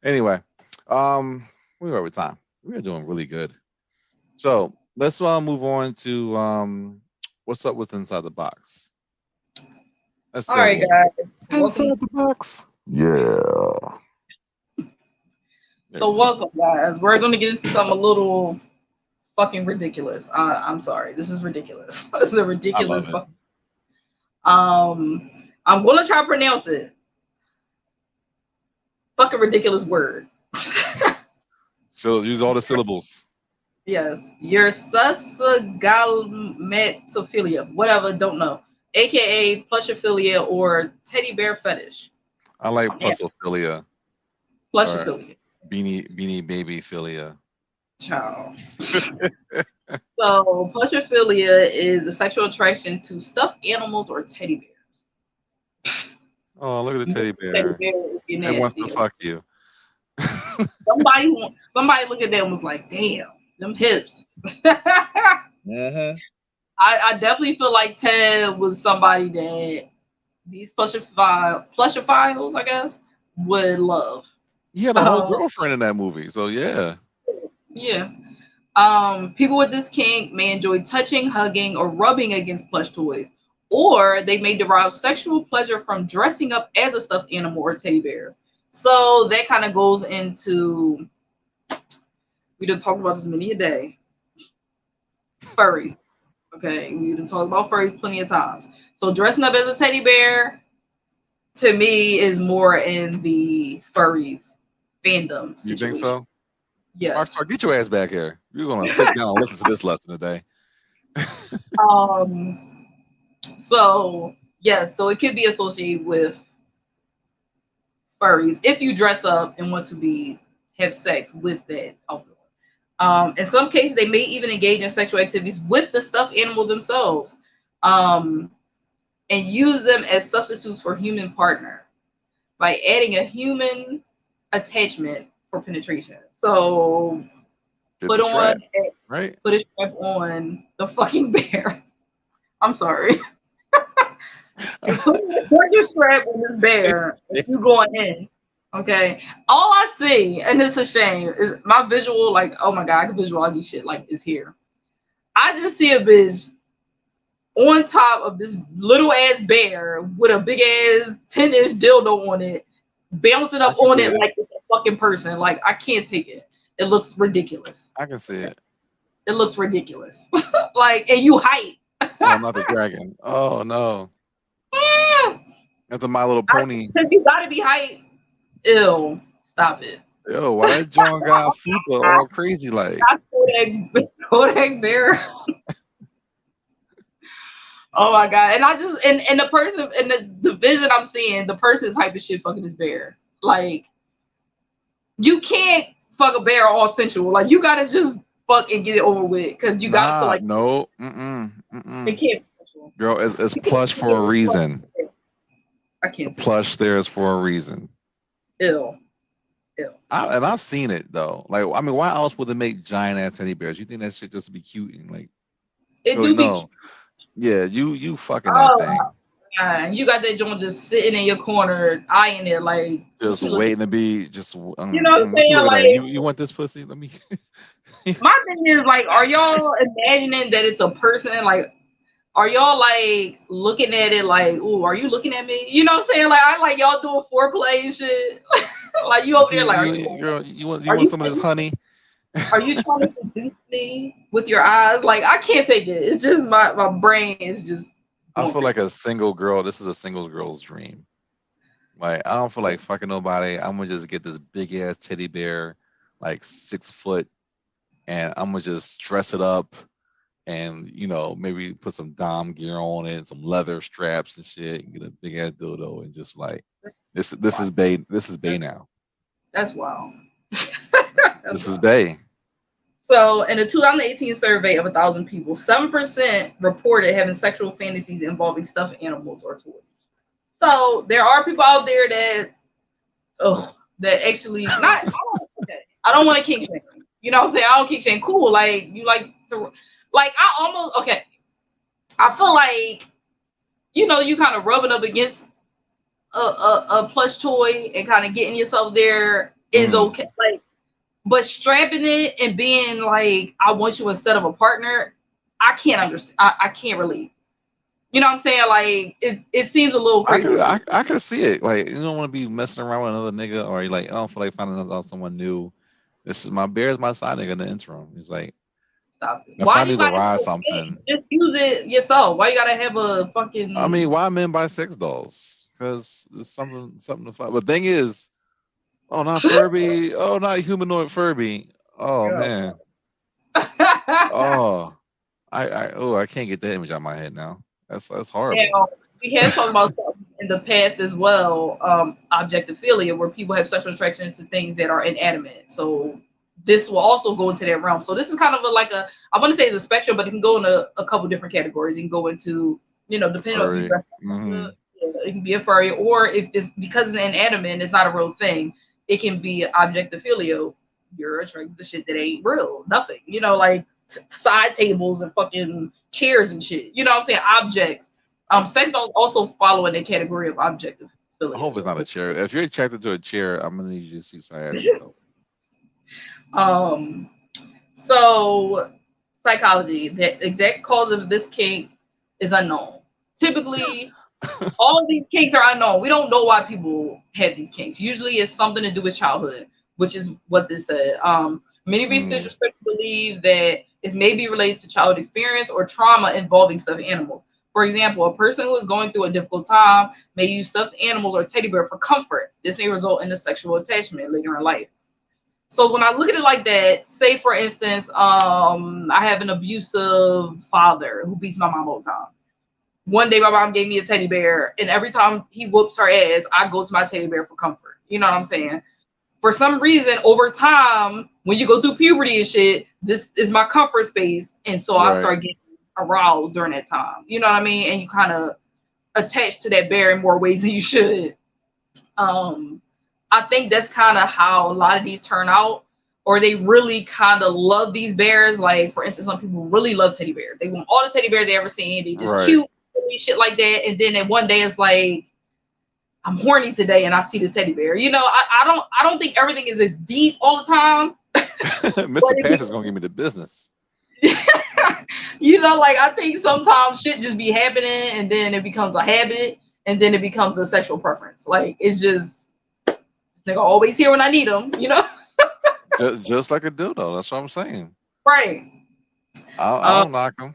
Anyway, we are with time. We are doing really good. So let's move on to what's up with Inside the Box. All right, guys. Inside the Box. Yeah. So welcome, guys. We're going to get into something a little fucking ridiculous. I'm sorry. This is ridiculous. This is a ridiculous. I'm going to try to pronounce it. Fucking ridiculous word. So use all the syllables. Yes. Your submissive, whatever, don't know. AKA Plushophilia or teddy bear fetish. I like Plushophilia. Plushophilia. Beanie baby philia. Child. So Plushophilia is a sexual attraction to stuffed animals or teddy bears. Oh, look at the teddy bear. It wants to fuck you. somebody looked at them and was like, damn, them hips. Mm-hmm. I definitely feel like Ted was somebody that these plushophiles, I guess, would love. He had a whole girlfriend in that movie, so yeah. Yeah. People with this kink may enjoy touching, hugging, or rubbing against plush toys, or they may derive sexual pleasure from dressing up as a stuffed animal or teddy bears. So that kind of goes into, we done talked about this many a day, furry. Okay, we done talked about furries plenty of times. So dressing up as a teddy bear, to me, is more in the furries fandom situation. You think so? Yes. Rockstar, get your ass back here. You're gonna sit down and listen to this lesson today. So yes, so it could be associated with furries if you dress up and want to have sex with that outfit. In some cases, they may even engage in sexual activities with the stuffed animal themselves, and use them as substitutes for human partner by adding a human attachment for penetration. So put a strap on the fucking bear. I'm sorry. Put your strap on this bear if you going in. Okay. All I see, and it's a shame, is my visual, like, oh my God, I can visualize this shit like is here. I just see a bitch on top of this little ass bear with a big ass 10-inch dildo on it, bouncing up on it like it's a fucking person. Like, I can't take it. It looks ridiculous. I can see it. It looks ridiculous. Like, and you hype. Oh, not the dragon. Oh no. That's the My Little Pony. You gotta be hype. Ew. Stop it. Yo, why that John got Fupa all crazy like? Kodak bear. Oh my God. And I just and the person in the vision I'm seeing, the person is hype as shit fucking this bear. Like, you can't fuck a bear all sensual. Like, you gotta just fuck and get it over with, because you gotta feel like no. It can't be sensual. Girl, it's plush for a reason. I can't. Plush there is for a reason. Ew. And I've seen it though. Like, I mean, why else would they make giant ass teddy bears? You think that shit just be cute and like? It do be cute. Yeah, you fucking that thing. And you got that joint just sitting in your corner, eyeing it like just waiting to be just. You know what I'm saying? Like, you want this pussy? Let me. My thing is, like, are y'all imagining that it's a person? Like, are y'all like looking at it like, ooh, are you looking at me? You know what I'm saying? Like, I like y'all doing foreplay and shit. Like, you over there, like, you want some of this honey? Are you trying to seduce me with your eyes? Like, I can't take it. It's just my brain is just. I feel like a single girl. This is a single girl's dream. Like, I don't feel like fucking nobody. I'm gonna just get this big ass teddy bear, like 6 foot, and I'm gonna just dress it up, and maybe put some dom gear on it, some leather straps and shit, and get a big ass dildo, and just like this is Bay now. That's wild. This is Bay. So, in a 2018 survey of 1,000 people, 7% reported having sexual fantasies involving stuffed animals or toys. So, there are people out there that actually not. I don't want to kink shame. You know what I'm saying? I don't kink shame. Cool. Like you like to, like I almost okay. I feel like you kind of rubbing up against a plush toy and kind of getting yourself there is okay. Like, but strapping it and being like, I want you instead of a partner, I can't understand. I can't relate. You know what I'm saying? Like, it seems a little crazy. I can see it. Like, you don't want to be messing around with another nigga, or you like, I don't feel like finding out someone new. This is my bear's my side nigga in the interim. He's like, stop it. If Why I you need to gotta ride something? Just use it yourself. Why you gotta have a fucking? I mean, why men buy sex dolls? Because it's something to find. But the thing is, oh, not Furby. Oh, not humanoid Furby. Oh man. Oh, I can't get that image out of my head now. That's horrible. Now, we had talked about stuff in the past as well, objectophilia, where people have sexual attraction to things that are inanimate. So this will also go into that realm. So this is kind of I want to say it's a spectrum, but it can go in a couple different categories. It can go into, depending on if you dress it can be a furry, or if it's because it's inanimate and it's not a real thing, it can be objectophilia. You're attracted to shit that ain't real, nothing. Like side tables and fucking chairs and shit. You know what I'm saying? Objects. Sex dolls also follow in the category of objectophilia. I hope it's not a chair. If you're attracted to a chair, I'm gonna need you to see sciatic. So psychology, the exact cause of this kink is unknown. Typically, all of these kinks are unknown. We don't know why people have these kinks. Usually it's something to do with childhood, which is what this said. Many researchers believe that it may be related to childhood experience or trauma involving stuffed animals. For example, a person who is going through a difficult time may use stuffed animals or teddy bear for comfort. This may result in a sexual attachment later in life. So when I look at it like that, say for instance, I have an abusive father who beats my mom all the time. One day my mom gave me a teddy bear, and every time he whoops her ass, I go to my teddy bear for comfort. You know what I'm saying? For some reason, over time, when you go through puberty and shit, this is my comfort space. And so I start getting aroused during that time. You know what I mean? And you kind of attach to that bear in more ways than you should. I think that's kind of how a lot of these turn out, or they really kind of love these bears. Like, for instance, some people really love teddy bears. They want all the teddy bears they ever seen. They just cute, shit like that. And then one day it's like, I'm horny today and I see this teddy bear. I don't think everything is as deep all the time. Mr. Panther's gonna give me the business. I think sometimes shit just be happening and then it becomes a habit and then it becomes a sexual preference. Like, it's just, this nigga always here when I need him, just like a dildo. That's what I'm saying. Right. I'll knock him.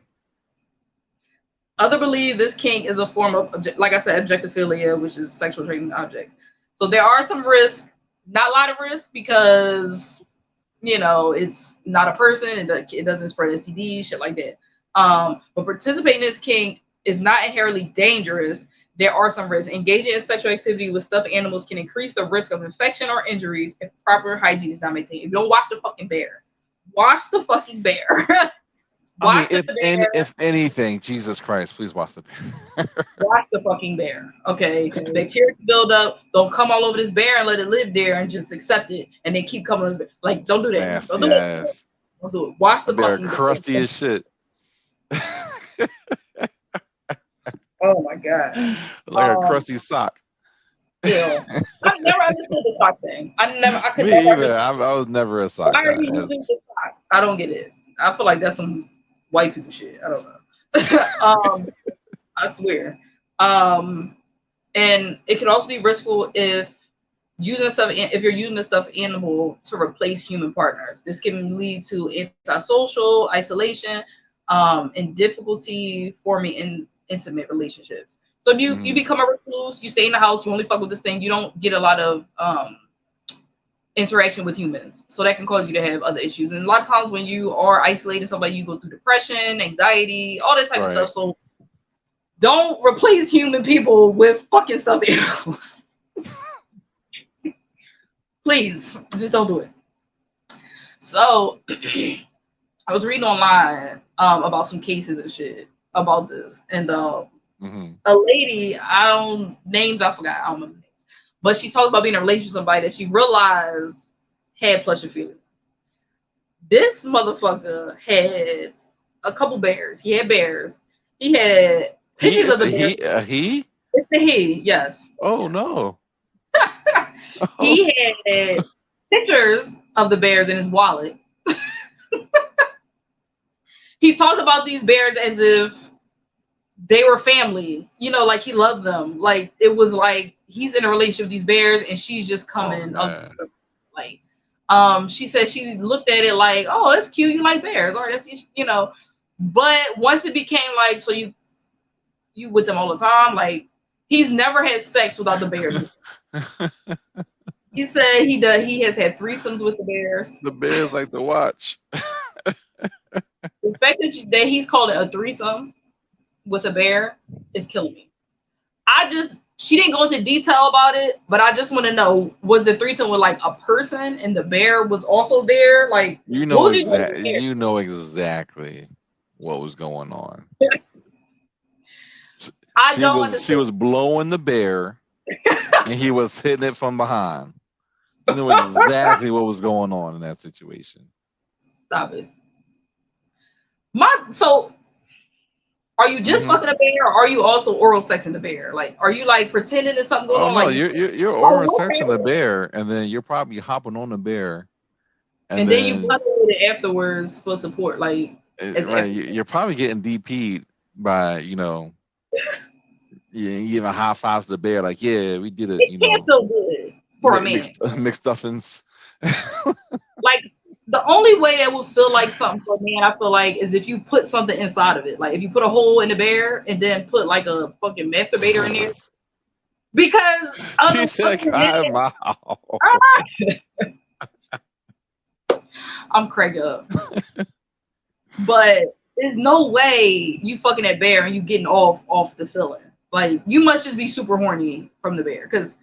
Others believe this kink is a form of, like I said, objectophilia, which is sexual attraction to objects. So there are some risks, not a lot of risk, because, it's not a person. It doesn't spread STDs, shit like that. But participating in this kink is not inherently dangerous. There are some risks. Engaging in sexual activity with stuffed animals can increase the risk of infection or injuries if proper hygiene is not maintained. If you don't wash the fucking bear, wash the fucking bear. If anything, Jesus Christ, please wash the bear. Wash the fucking bear, okay? Bacteria build up. Don't come all over this bear and let it live there and just accept it, and then keep coming on this bear. Like, don't do that. Don't do it. Don't do it. Wash the fucking bear. Crusty as shit. Oh my god. Like a crusty sock. Yeah. I never understood the sock thing. I could Me never either. I was never a sock. Why are you using the sock? I don't get it. I feel like that's some white people shit. I don't know. I swear. And it can also be riskful if you're using a stuffed animal to replace human partners. This can lead to antisocial, isolation, and difficulty forming intimate relationships. So if you become a recluse, you stay in the house, you only fuck with this thing, you don't get a lot of interaction with humans. So that can cause you to have other issues. And a lot of times when you are isolated, something like you go through depression, anxiety, all that type of stuff. So don't replace human people with fucking stuffed animals. Please, just don't do it. So I was reading online about some cases and shit about this, and a lady, I forgot, I don't remember names, but she talked about being in a relationship with somebody that she realized had plushophilia. This motherfucker had a couple bears. He had bears. He had pictures of the bears. He? It's a he, yes. Oh, yes. no. He had pictures of the bears in his wallet. He talked about these bears as if they were family, you know, like he loved them. Like it was like he's in a relationship with these bears and she's just coming up. Like she said she looked at it like, oh, that's cute, you like bears, or that's, you know. But once it became like, so you with them all the time, like he's never had sex without the bears. He said he has had threesomes with the bears. The bears like to watch. The fact that he's called it a threesome with a bear is killing me. She didn't go into detail about it, but I just want to know, was the threesome with like a person and the bear was also there? Like, you know exactly what was going on. She was blowing the bear and he was hitting it from behind. You know exactly what was going on in that situation. Stop it. So are you just fucking a bear, or are you also oral sexing the bear? Like, are you like pretending there's something going on? No, like you're oral sexing the bear, and then you're probably hopping on the bear, and then you run with it afterwards for support. Like, right, you're probably getting DP'd by, you know, you giving high fives to the bear, like, yeah, we did it. It can't feel good for a man. Mixed stuffings. Like, the only way that would feel like something for a man, I feel like, is if you put something inside of it. Like if you put a hole in the bear and then put like a fucking masturbator in there. Because she said, I'm cracking up. But there's no way you fucking that bear and you getting off the feeling. Like you must just be super horny from the bear, because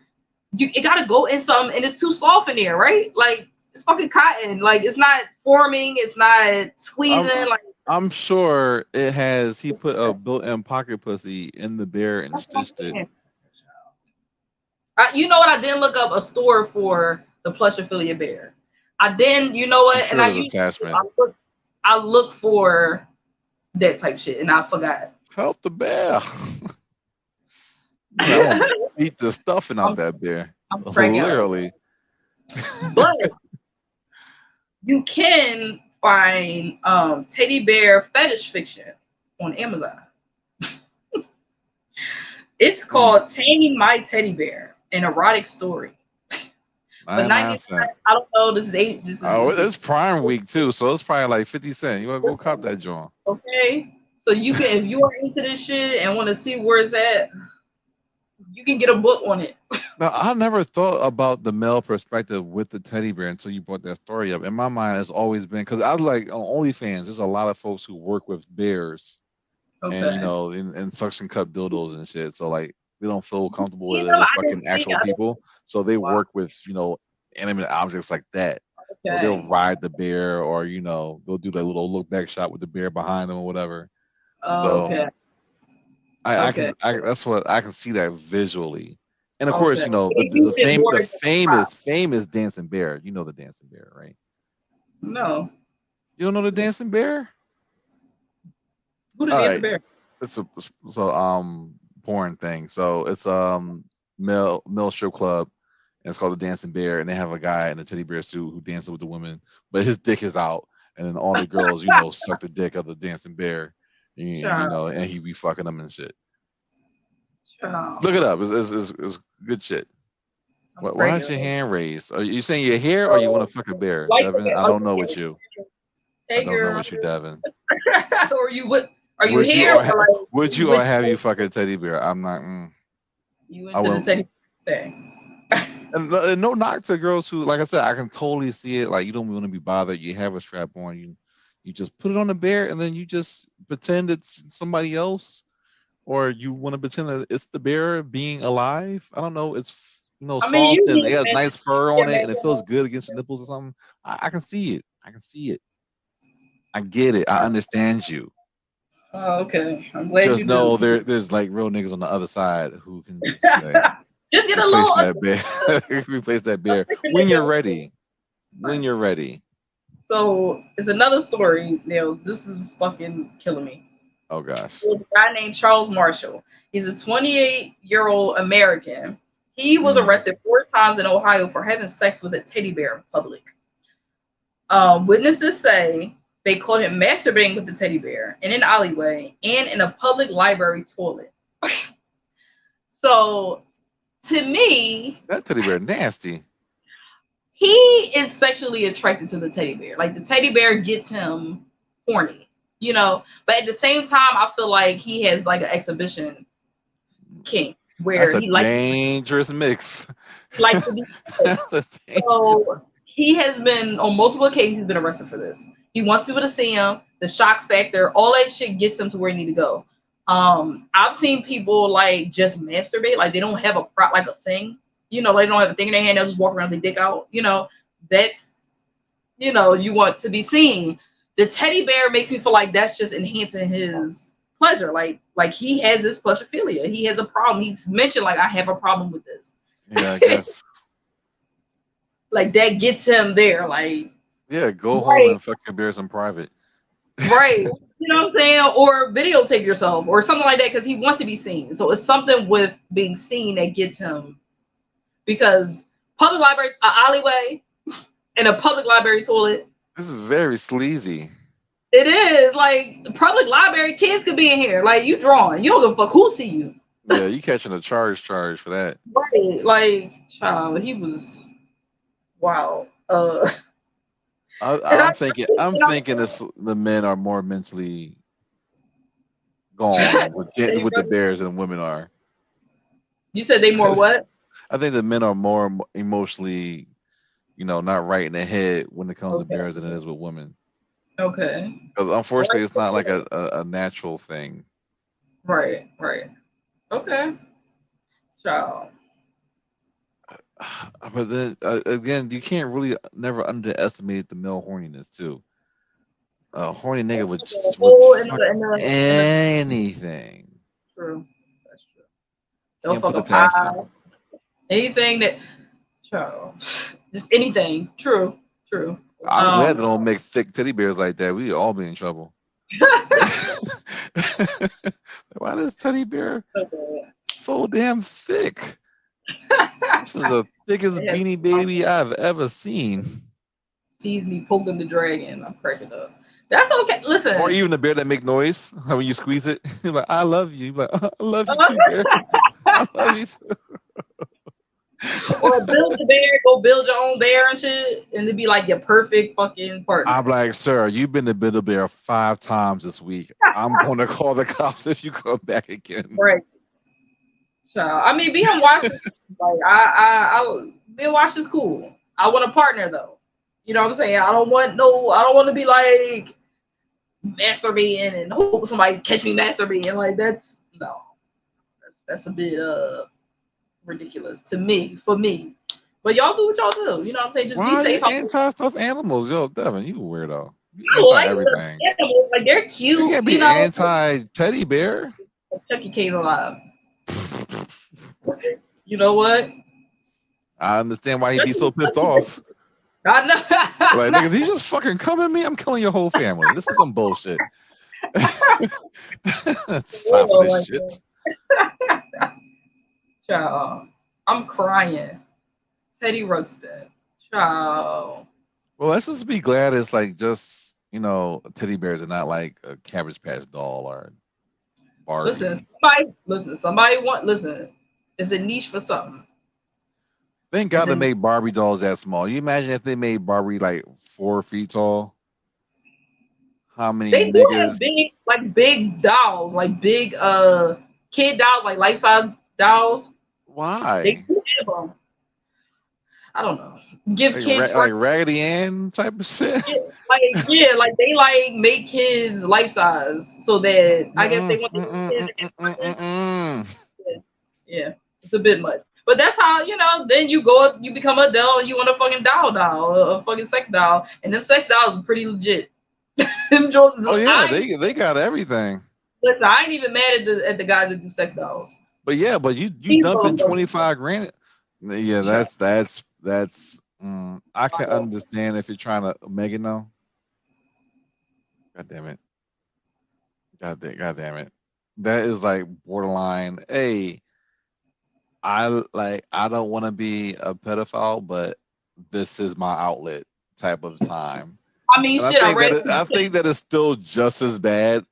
it gotta go in something and it's too soft in there, right? Like it's fucking cotton. Like it's not forming. It's not squeezing. I'm sure it has. He put a built-in pocket pussy in the bear and stitched it. You know what? I didn't look up a store for the Plushophilia bear. You know what? Sure, and I look for that type shit, and I forgot. Help the bear. Eat the stuffing out that bear. Literally. But you can find teddy bear fetish fiction on Amazon. It's called Tame My Teddy Bear, an erotic story. But 99, I don't know. This is it's Prime Week too, so it's probably like 50 cents. You want to go cop that joint? Okay, so you can, if you are into this shit and want to see where it's at, you can get a book on it. Now, I never thought about the male perspective with the teddy bear until you brought that story up. In my mind, it's always been, because I was like, on OnlyFans, there's a lot of folks who work with bears, and you know, in suction cup dildos and shit. So like, they don't feel comfortable with fucking actual people, so they work with, you know, inanimate objects like that. So they'll ride the bear, or you know, they'll do that little look back shot with the bear behind them or whatever. I can see that visually. And of course, you know, the famous dancing bear. You know the dancing bear, right? No. You don't know the dancing bear? Who the dancing bear? It's a porn thing. So it's male strip club, and it's called the Dancing Bear, and they have a guy in a teddy bear suit who dances with the women, but his dick is out, and then all the girls, you know, suck the dick of the dancing bear, you know, and he be fucking them and shit. Look it up. It's good shit. Why is your hand raised? Are you saying you're here, or you want to fuck a bear, Devin? I don't know what you. I don't know what you, Devin. Or you would? Are you here? Would you or have you fuck a teddy bear? I'm not. You into the teddy bear thing? And no knock to girls who, like I said, I can totally see it. Like you don't want to be bothered. You have a strap on. You just put it on the bear, and then you just pretend it's somebody else. Or you want to pretend that it's the bear being alive? I don't know. It's I mean, soft and it you has nice fur on it and it feels imagine. good against the nipples or something. I can see it. I can see it. I get it. I understand you. Oh, okay. I'm glad Just you do. know there's like real niggas on the other side who can just like Just get a replace little. that bear. Replace that bear when you're ready. When you're ready. So it's another story. Now this is fucking killing me. Oh gosh. There's a guy named Charles Marshall. He's a 28-year-old American. He was Mm. arrested 4 times in Ohio for having sex with a teddy bear in public. Witnesses say they caught him masturbating with the teddy bear in an alleyway and in a public library toilet. So, to me, That teddy bear nasty. he is sexually attracted to the teddy bear. Like the teddy bear gets him horny, But at the same time, I feel like he has like an exhibition kink That's where a he likes dangerous mix. to be. So he has been on multiple occasions. He's been arrested for this. He wants people to see him. The shock factor, all that shit gets him to where he need to go. I've seen people like just masturbate, like they don't have like a thing. They don't have a thing in their hand. They'll just walk around with their dick out. That's you want to be seen. The teddy bear makes me feel like that's just enhancing his pleasure. Like he has this plushophilia. He has a problem. He's mentioned like I have a problem with this. Yeah, I guess. Like that gets him there. Like Yeah, go right, home and fuck your bears in private. right. You know what I'm saying? Or videotape yourself or something like that because he wants to be seen. So it's something with being seen that gets him. Because public library, an alleyway, and a public library toilet. This is very sleazy. It is like public library. Kids could be in here. Like you drawing. You don't give a fuck who see you. Yeah, you catching a charge for that. Right. Like child, he was wow. I'm thinking the men are more mentally gone with the bears than women are. You said they more what? I think the men are more emotionally, not right in the head when it comes to bears than it is with women. Okay. Because unfortunately, it's not like a natural thing. Right. Okay. Child. But then again, you can't really never underestimate the male horniness too. A horny nigga would fuck anything. True. That's true. They'll fuck a pie. Anything that, child, just anything. True. I'm glad they don't make thick teddy bears like that. We'd all be in trouble. Why is teddy bear so damn thick? This is the thickest beanie baby I've ever seen. Sees me poking the dragon, I'm cracking up. That's okay. Listen. Or even the bear that make noise when you squeeze it. You're like, I love you. You're like, I love you too, bear. I love you too. Or build the bear, go build your own bear and shit, and it'd be like your perfect fucking partner. I'm like, sir, you've been to build a bear 5 times this week. I'm going to call the cops if you come back again. Right. Child. I mean, being watched, like I being watched is cool. I want a partner though. You know what I'm saying? I don't want to be like masturbating and hope somebody catch me masturbating. Like that's a bit ridiculous for me. But y'all do what y'all do. You know what I'm saying? Just be safe. Anti-stuffed animals, yo, Devin, you weirdo. I like everything. Animals, like they're cute. You can't be anti-teddy bear. Chucky came alive. You know what? I understand why he'd be so pissed off. I know. Like, nigga, did you just fucking come at me? I'm killing your whole family. This is some bullshit. Stop this shit. Child, I'm crying. Teddy Ruxpin. Child. Well, let's just be glad it's like just, teddy bears are not like a Cabbage Patch doll or Barbie. Listen, it's a niche for something. Thank God they made Barbie dolls that small. You imagine if they made Barbie like 4 feet tall? How many they niggas? Do have big dolls, like big kid dolls, like life size dolls. Why? They do have them. I don't know. Give like kids like Raggedy Ann type of shit. Like they make kids life size so that I guess they want the kids. Yeah, it's a bit much. But that's how, then you go, you become a doll and you want a fucking doll, a fucking sex doll. And them sex dolls are pretty legit. Them Jones, Oh yeah, they got everything. Listen, I ain't even mad at the guys that do sex dolls. But yeah, but you dumping 25 grand. Yeah, that's I can understand if you're trying to Megan though. God damn it. God damn it. That is like borderline. Hey, I don't want to be a pedophile, but this is my outlet type of time. I mean, shit. I think that is still just as bad.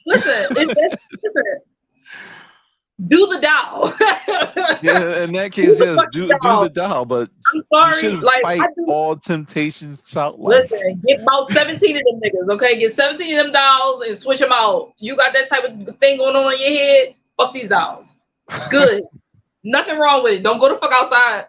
Listen. Do the doll. Yeah, in that case, yes, do the doll, but I'm sorry, you should fight all temptations childlike. Listen, get about 17 of them niggas, okay? Get 17 of them dolls and switch them out. You got that type of thing going on in your head? Fuck these dolls. Good. Nothing wrong with it. Don't go the fuck outside.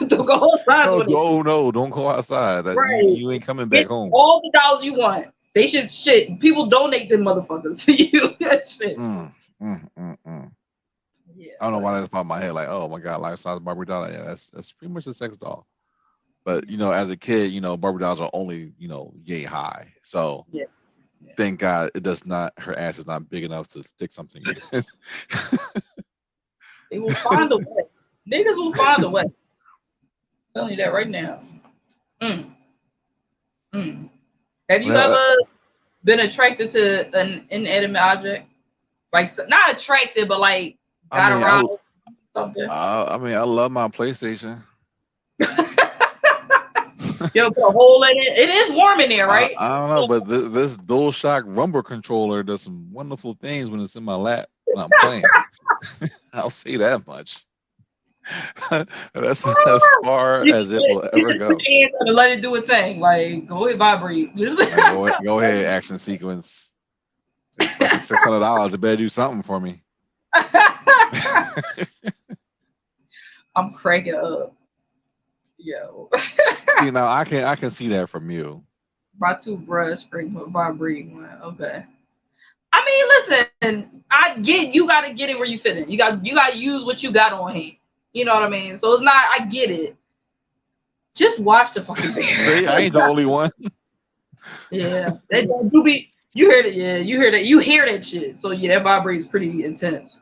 Don't go outside. No, don't go outside. Right. You ain't coming back home. All the dolls you want. They should shit. People donate them motherfuckers to you. That shit. Yeah, I don't know why that's popped in my head. Like, oh my god, life size Barbie doll. Yeah, that's pretty much a sex doll. But as a kid, Barbie dolls are only yay high. So thank God it does not. Her ass is not big enough to stick something in. They will find a way. Niggas will find a way. I'm telling you that right now. Have you ever been attracted to an inanimate object? Like, not attracted, but like got around something. I love my PlayStation. Yo, put a hole in it. It is warm in there, right? I don't know, but this DualShock Rumble controller does some wonderful things when it's in my lap when I'm playing. I'll say that much. That's as far as it will ever go. Put your hands on and let it do a thing. Like, go ahead, vibrate. Go ahead, action sequence. $600. It better do something for me. I'm cracking up. Yo. I can see that from you. My toothbrush springs with vibrating. Okay. I mean, listen, I get you gotta get it where you fit in. You gotta use what you got on hand. You know what I mean? So it's not, I get it. Just watch the fucking bear. See, I ain't the only one. Yeah. You hear that, yeah, you hear that shit. So yeah, that vibrates pretty intense.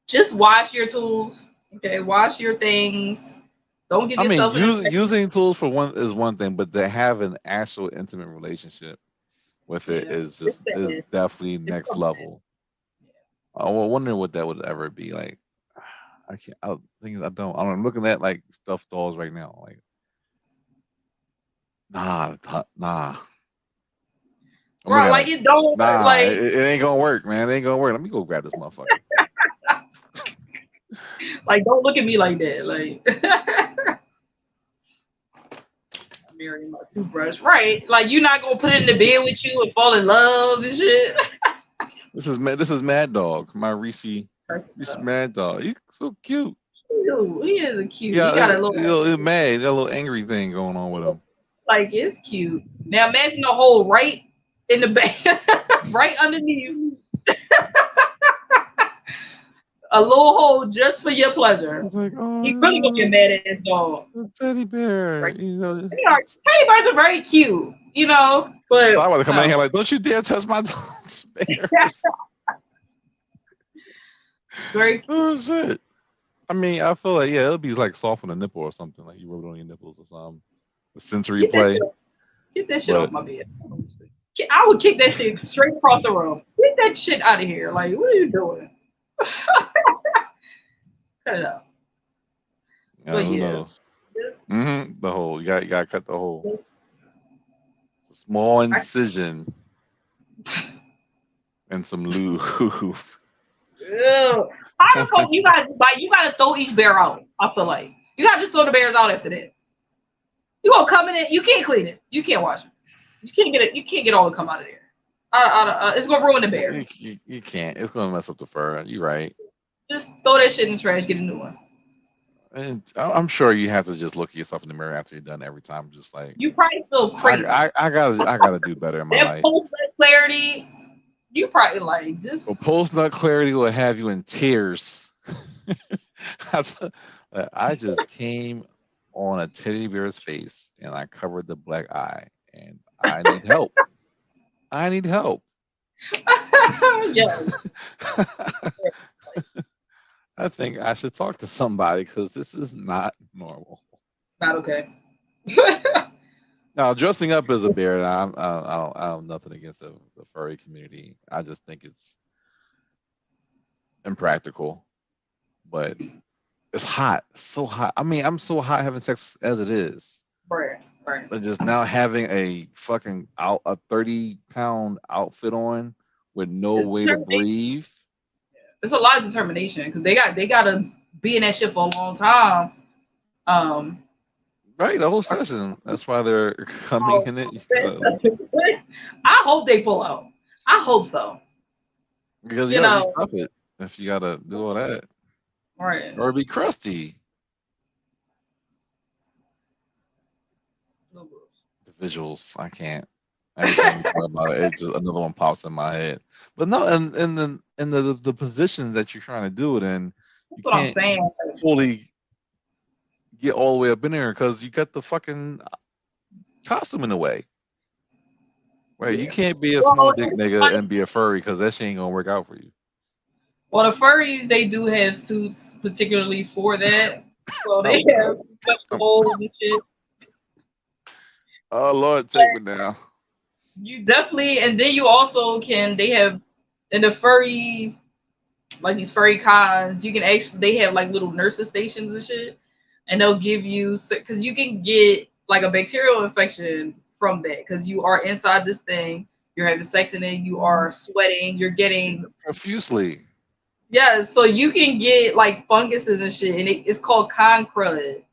Just wash your tools. Okay, wash your things. Don't give yourself using tools for one is one thing, but to have an actual intimate relationship with it is definitely next level. I wonder what that would ever be like. I'm looking at like stuffed dolls right now. Like, nah. Right, like it don't like it ain't gonna work, man. It ain't gonna work. Let me go grab this motherfucker. Like, don't look at me like that. Like, I'm marrying my toothbrush, right? Like, you're not gonna put it in the bed with you and fall in love and shit. This is Mad Dog, my Reese Mad Dog. He's so cute. Dude, he is a cute. Yeah, he got a little mad. He got a little angry thing going on with him. Like, it's cute. Now imagine a hole right in the back, right underneath. A little hole just for your pleasure. It's like, oh, you really gonna get mad at his dog. Teddy bear. Right. Teddy bears are very cute, But so I want to come in here like, don't you dare touch my dog's bears. Very cute. Oh shit. I mean, I feel like it'll be like soft on the nipple or something, like you rub it on your nipples or something. The sensory play. Get that shit off my bed. I would kick that shit straight across the room. Get that shit out of here. Like, what are you doing? Cut it out. But yeah. The hole. You gotta cut the hole. It's a small incision and some lube. Ew. You gotta throw each bear out. I feel like you gotta just throw the bears out after that. You gonna come in it? You can't clean it. You can't wash it. You can't get it. You can't get all the come out of there. It's gonna ruin the bear. You can't. It's gonna mess up the fur. You're right. Just throw that shit in the trash. Get a new one. And I'm sure you have to just look at yourself in the mirror after you're done every time. Just like you probably feel crazy. I gotta do better in my life. That clarity. You probably like this. Well, post-nut clarity will have you in tears. I just came on a teddy bear's face and I covered the black eye, and I need help. I need help. Yes. I think I should talk to somebody because this is not normal. Not okay. Now, dressing up as a bear, I have nothing against the furry community. I just think it's impractical, but it's hot, so hot. I mean, I'm so hot having sex as it is. Right. But just now having a fucking a 30-pound outfit on with no way to breathe. There's a lot of determination because they gotta be in that shit for a long time. Right, the whole session. That's why they're coming in it. I hope they pull out. I hope so. Because you gotta stuff it if you gotta do all that. Right. Or be crusty. The visuals, I can't. Every time you talk about it, just another one pops in my head. But no, and the positions that you're trying to do it in, you what can't I'm saying. Fully get all the way up in there because you got the fucking costume in the way. Right, you can't be a small dick nigga and be a furry because that shit ain't gonna work out for you. Well, the furries, they do have suits particularly for that. So they have holes and shit. Oh Lord, take me now. You definitely, and then you also they have in the furry, like these furry cons, you can actually, they have like little nurses stations and shit, and they'll give you, because you can get like a bacterial infection from that because you are inside this thing, you're having sex in it, you are sweating, you're getting profusely. Yeah, so you can get like funguses and shit, and it's called con crud,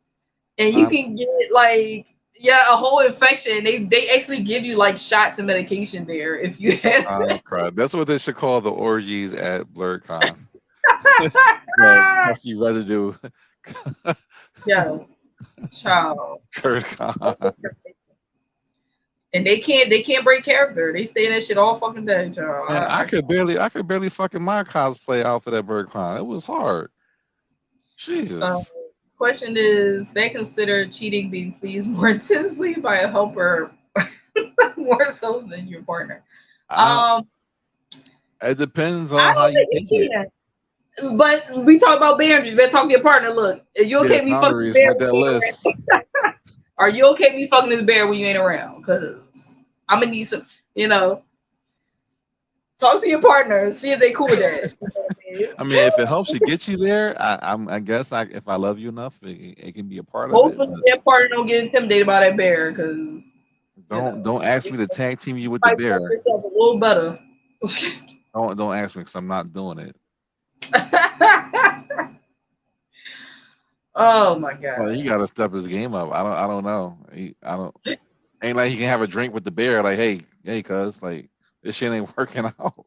and you can get like a whole infection. They actually give you like shots of medication there if you have. That's what they should call the orgies at BlurredCon. Crusty residue. Yeah, child. BlurredCon. And they can't break character. They stay in that shit all fucking day, child. Man, I could barely fucking my cosplay outfit at BlurredCon. It was hard. Jesus. Question is, they consider cheating being pleased more intensely by a helper more so than your partner. It depends on how you take it. But we talk about boundaries. You better talk to your partner. Look, are you okay with me fucking bear? That list. Are you okay with me fucking this bear when you ain't around? Because I'm gonna need some, talk to your partner and see if they cool with that. I mean, if it helps to get you there, I guess if I love you enough, it can be a part of it. Hopefully that partner don't get intimidated by that bear, because don't ask me to tag team you with the bear. A little better. Don't ask me because I'm not doing it. Oh my god! Well, he got to step his game up. I don't know. Ain't like he can have a drink with the bear. Like, hey, cuz, like, this shit ain't working out.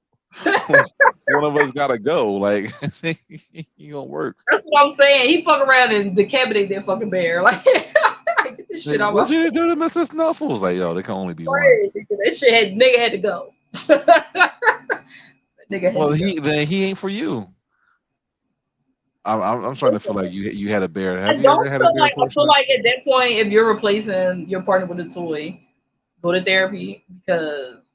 One of us gotta go. Like, he gonna work. That's what I'm saying. He fuck around and decapitate that fucking bear. Like, get this shit out. What you do to Mr. Snuffles? Like, yo, they can only be one. That shit nigga had to go. Well, he ain't for you. I'm starting to feel like you had a bear. Have you ever had a bear? I feel like at that point, if you're replacing your partner with a toy, go to therapy, because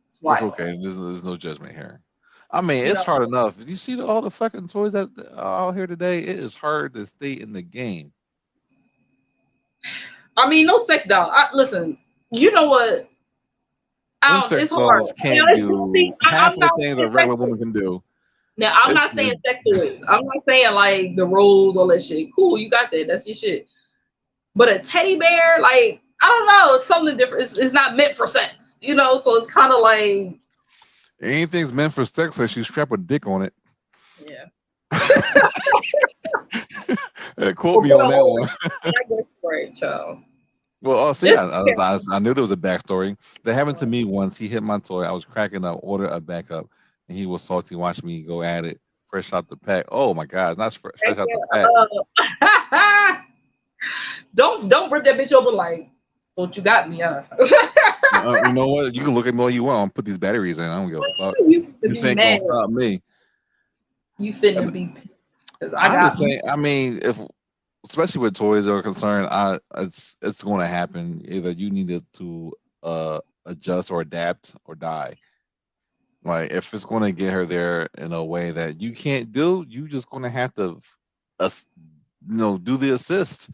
it's wild. It's okay. There's no judgment here. I mean, it's hard enough. You see all the fucking toys that are out here today. It is hard to stay in the game. I mean, no sex doll. Listen, you know what? Sex dolls can't do half of the things a regular woman can do. Now, I'm not saying sex toys. I'm not saying like the rolls, all that shit. Cool, you got that. That's your shit. But a teddy bear, like, I don't know, it's something different. It's not meant for sex, so it's kind of like. Anything's meant for sex unless you strap a dick on it. Yeah. Quote me on that one. I guess right, child. Well, see, I knew there was a backstory. That happened to me once. He hit my toy. I was cracking up, ordered a backup, and he was salty watching me go at it fresh out the pack. Oh my God, not fresh out the pack. Don't rip that bitch open like. Thought you got me, huh? You know what? You can look at me all you want. I'll put these batteries in. I don't give a fuck. You This ain't gonna stop me. You finna be pissed. I'm just saying. I mean, if especially with toys are concerned, it's going to happen. Either you need to adjust or adapt or die. Like if it's going to get her there in a way that you can't do, you just going to have to, do the assist,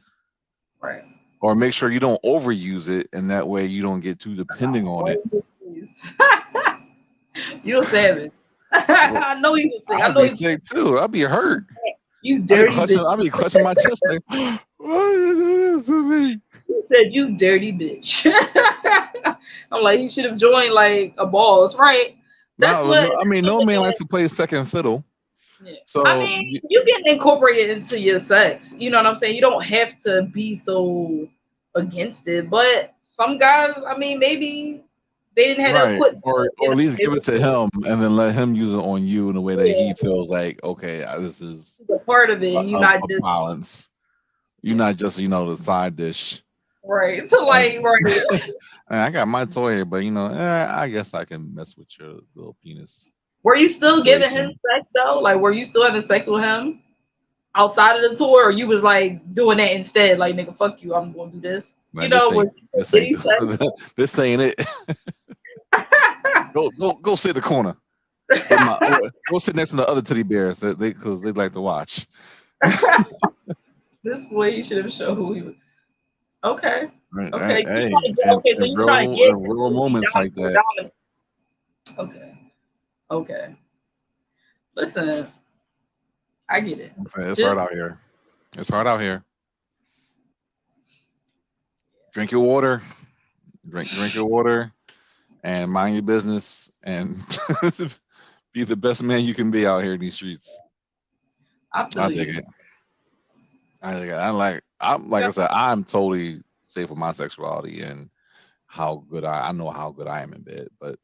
right? Or make sure you don't overuse it, and that way you don't get too depending on it. You're savage. I know you was sick. I'd be sick too. I'd be hurt. You dirty bitch. I'd be clutching my chest like, why you do this to me? You said you dirty bitch. I'm like, you should have joined like a balls, right? That's I mean, no man likes to play second fiddle. Yeah. So I mean, you get incorporated into your sex. You know what I'm saying? You don't have to be so against it. But some guys, I mean, maybe they didn't have to put or at least give it to him and then let him use it on you in a way that he feels like, okay, this is a part of it. You're not just balance. You're not just the side dish. Right. So like I got my toy, but I guess I can mess with your little penis. Were you still giving him sex though? Like, were you still having sex with him outside of the tour, or you was like doing that instead? Like, nigga, fuck you, I'm gonna do this. Man, this ain't it. Go sit in the corner. Go sit next to the other teddy bears because they like to watch. This boy, you should have shown who he was. Okay. Right, okay. Hey, so you're trying to get real moments like that. Okay. Listen, I get it. It's hard out here. It's hard out here. Drink your water. Drink your water, and mind your business, and be the best man you can be out here in these streets. I dig it. I said, I'm totally safe with my sexuality and how good I know how good I am in bed, but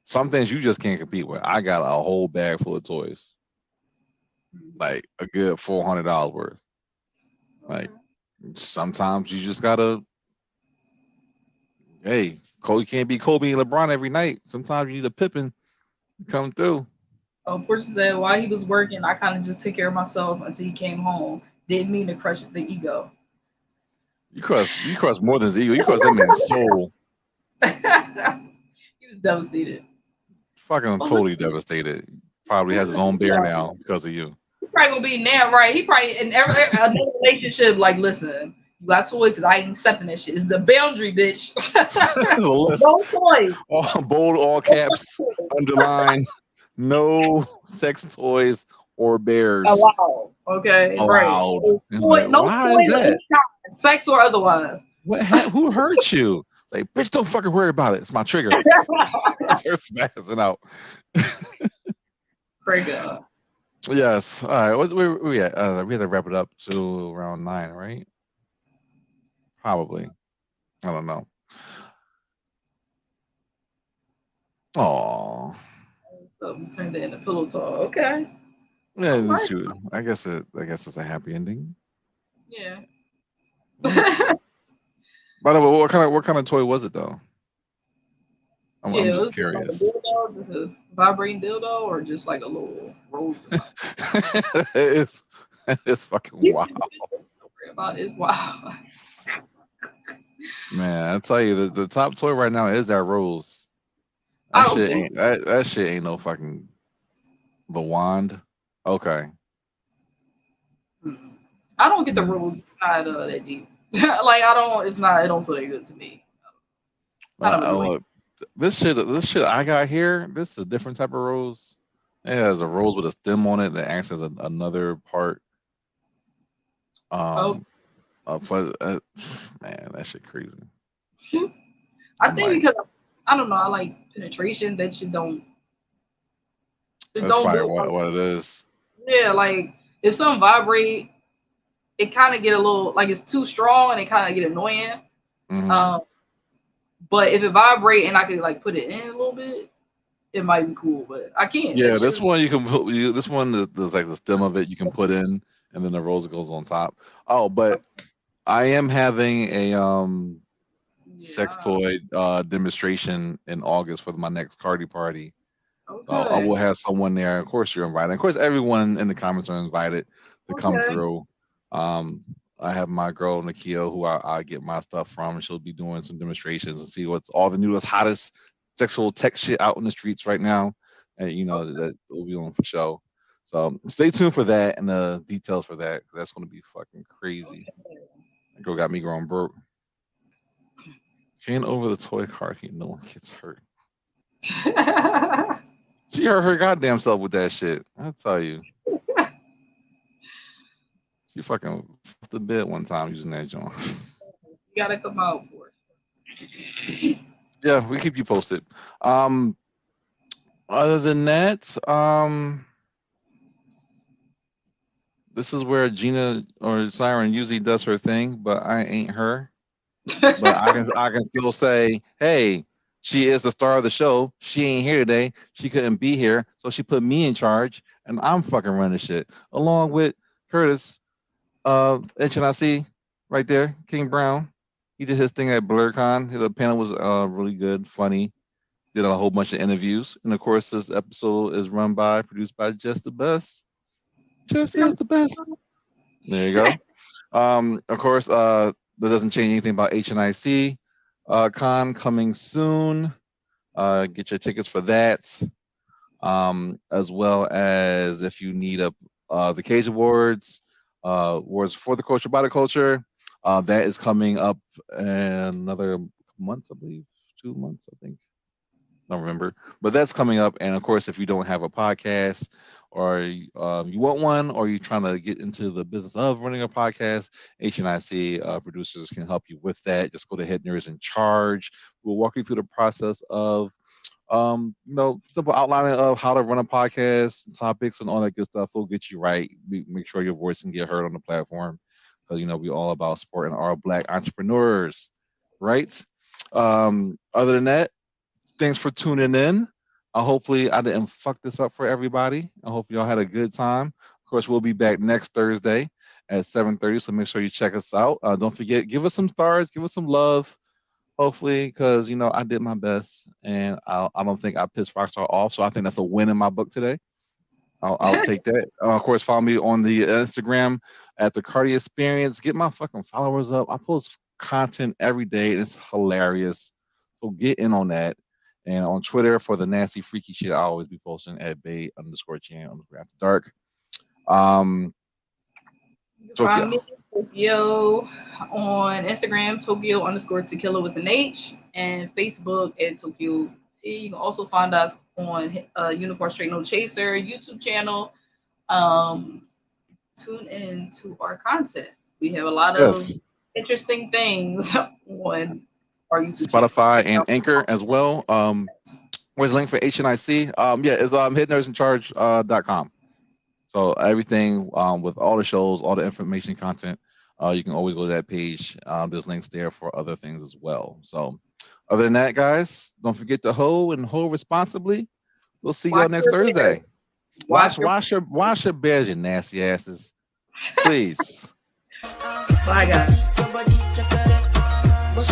some things you just can't compete with. I got a whole bag full of toys, like a good $400 worth. Like sometimes you just gotta, hey, you can't be Kobe and LeBron every night. Sometimes you need a Pippen to come through. Portia said while he was working, I kind of just took care of myself until he came home. Didn't mean to crush the ego. You crush more than his ego. You crush that man's soul. He was devastated. Fucking totally devastated. Probably has his own bear now because of you. He probably gonna be now, right? He probably in every another relationship, like, listen, you got toys because I ain't accepting that shit. It's the boundary, bitch. No toys. Bold, all caps, underline, no sex toys or bears. Allowed. Okay. Allowed. Right. No toys of any kind, sex or otherwise. Who hurt you? Like, bitch, don't fucking worry about it. It's my trigger. Starts spazzing out. Pray God. Yes. All right. Where we at? We had to wrap it up to around 9, right? Probably. I don't know. Oh. So we turned it into pillow talk. Okay. Yeah. Right. I guess it's a happy ending. Yeah. By the way, what kind of toy was it though? I'm just curious. Like a dildo, just a vibrating dildo, or just like a little rose or something? it's fucking wild. It's wild. Man, I tell you, the top toy right now is that rose. That shit ain't no fucking the wand. Okay. I don't get the rose. It's not that deep. Like it don't feel that good to me. Look, this shit I got here, this is a different type of rose. It has a rose with a stem on it that acts as another part. Man, that shit crazy. I think because I don't know, I like penetration. That shit don't. That's probably what it is. Yeah, like if something vibrate, it kind of get a little like it's too strong and it kind of get annoying. Mm-hmm. But if it vibrate and I could like put it in a little bit, it might be cool. But I can't. Yeah, this one you can put. This one, there's like the stem of it you can put in, and then the rose goes on top. Oh, but I am having sex Yeah. toy demonstration in August for my next Carty party. So I Okay. will have someone there. Of course, you're invited. Of course, everyone in the comments are invited to come Okay. through. I have my girl Nakia, who I get my stuff from, and she'll be doing some demonstrations and see what's all the newest, hottest sexual tech shit out in the streets right now. And that will be on for show. So stay tuned for that and the details for that, 'cause that's gonna be fucking crazy. That girl got me going broke. Can't over the toy car, no one gets hurt. She hurt her goddamn self with that shit. I tell you. She fucking fucked the bed one time using that joint. You gotta come out for it. Yeah, we keep you posted. Other than that, this is where Gina or Siren usually does her thing, but I ain't her. But I can still say, hey, she is the star of the show. She ain't here today. She couldn't be here, so she put me in charge, and I'm fucking running shit along with Curtis. HNIC right there, King Brown. He did his thing at BlurCon. The panel was really good, funny. Did a whole bunch of interviews, and of course, this episode is produced by Just the Best. Just is the best. There you go. Of course, that doesn't change anything about HNIC con coming soon. Get your tickets for that. As well as if you need the Cage Awards, awards for the culture by the culture. That is coming up in another month, I believe. 2 months, I think. Don't remember, but that's coming up. And of course, if you don't have a podcast or you want one, or you're trying to get into the business of running a podcast, HNIC producers can help you with that. Just go to Head Nerds in Charge. We'll walk you through the process of simple outlining of how to run a podcast, topics, and all that good stuff. We'll get you right. Make sure your voice can get heard on the platform, because we're all about supporting our Black entrepreneurs, right? Other than that, thanks for tuning in. Hopefully I didn't fuck this up for everybody. I hope y'all had a good time. Of course, we'll be back next Thursday at 7:30, so make sure you check us out. Don't forget, give us some stars, give us some love, hopefully, because I did my best, and I don't think I pissed Rockstar off, so I think that's a win in my book today. I'll take that. Of course, follow me on the Instagram at the Carty Experience. Get my fucking followers up. I post content every day. It's hilarious, so get in on that. And on Twitter for the nasty, freaky shit, I always be posting at Bay_Chan_After_Dark. Find me Tokyo on Instagram, Tokyo_Tequila with an H, and Facebook at Tokyo T. You can also find us on Unicorn Straight No Chaser YouTube channel. Tune in to our content. We have a lot of interesting things on our YouTube Spotify channel. And Anchor as well. Where's the link for HNIC? It's HiddenNerdsInCharge.com. So everything with all the shows, all the information, content, you can always go to that page. There's links there for other things as well. So other than that, guys, don't forget to hoe and hoe responsibly. We'll see y'all next Thursday. Wash your bears, you nasty asses. Please. Bye, guys.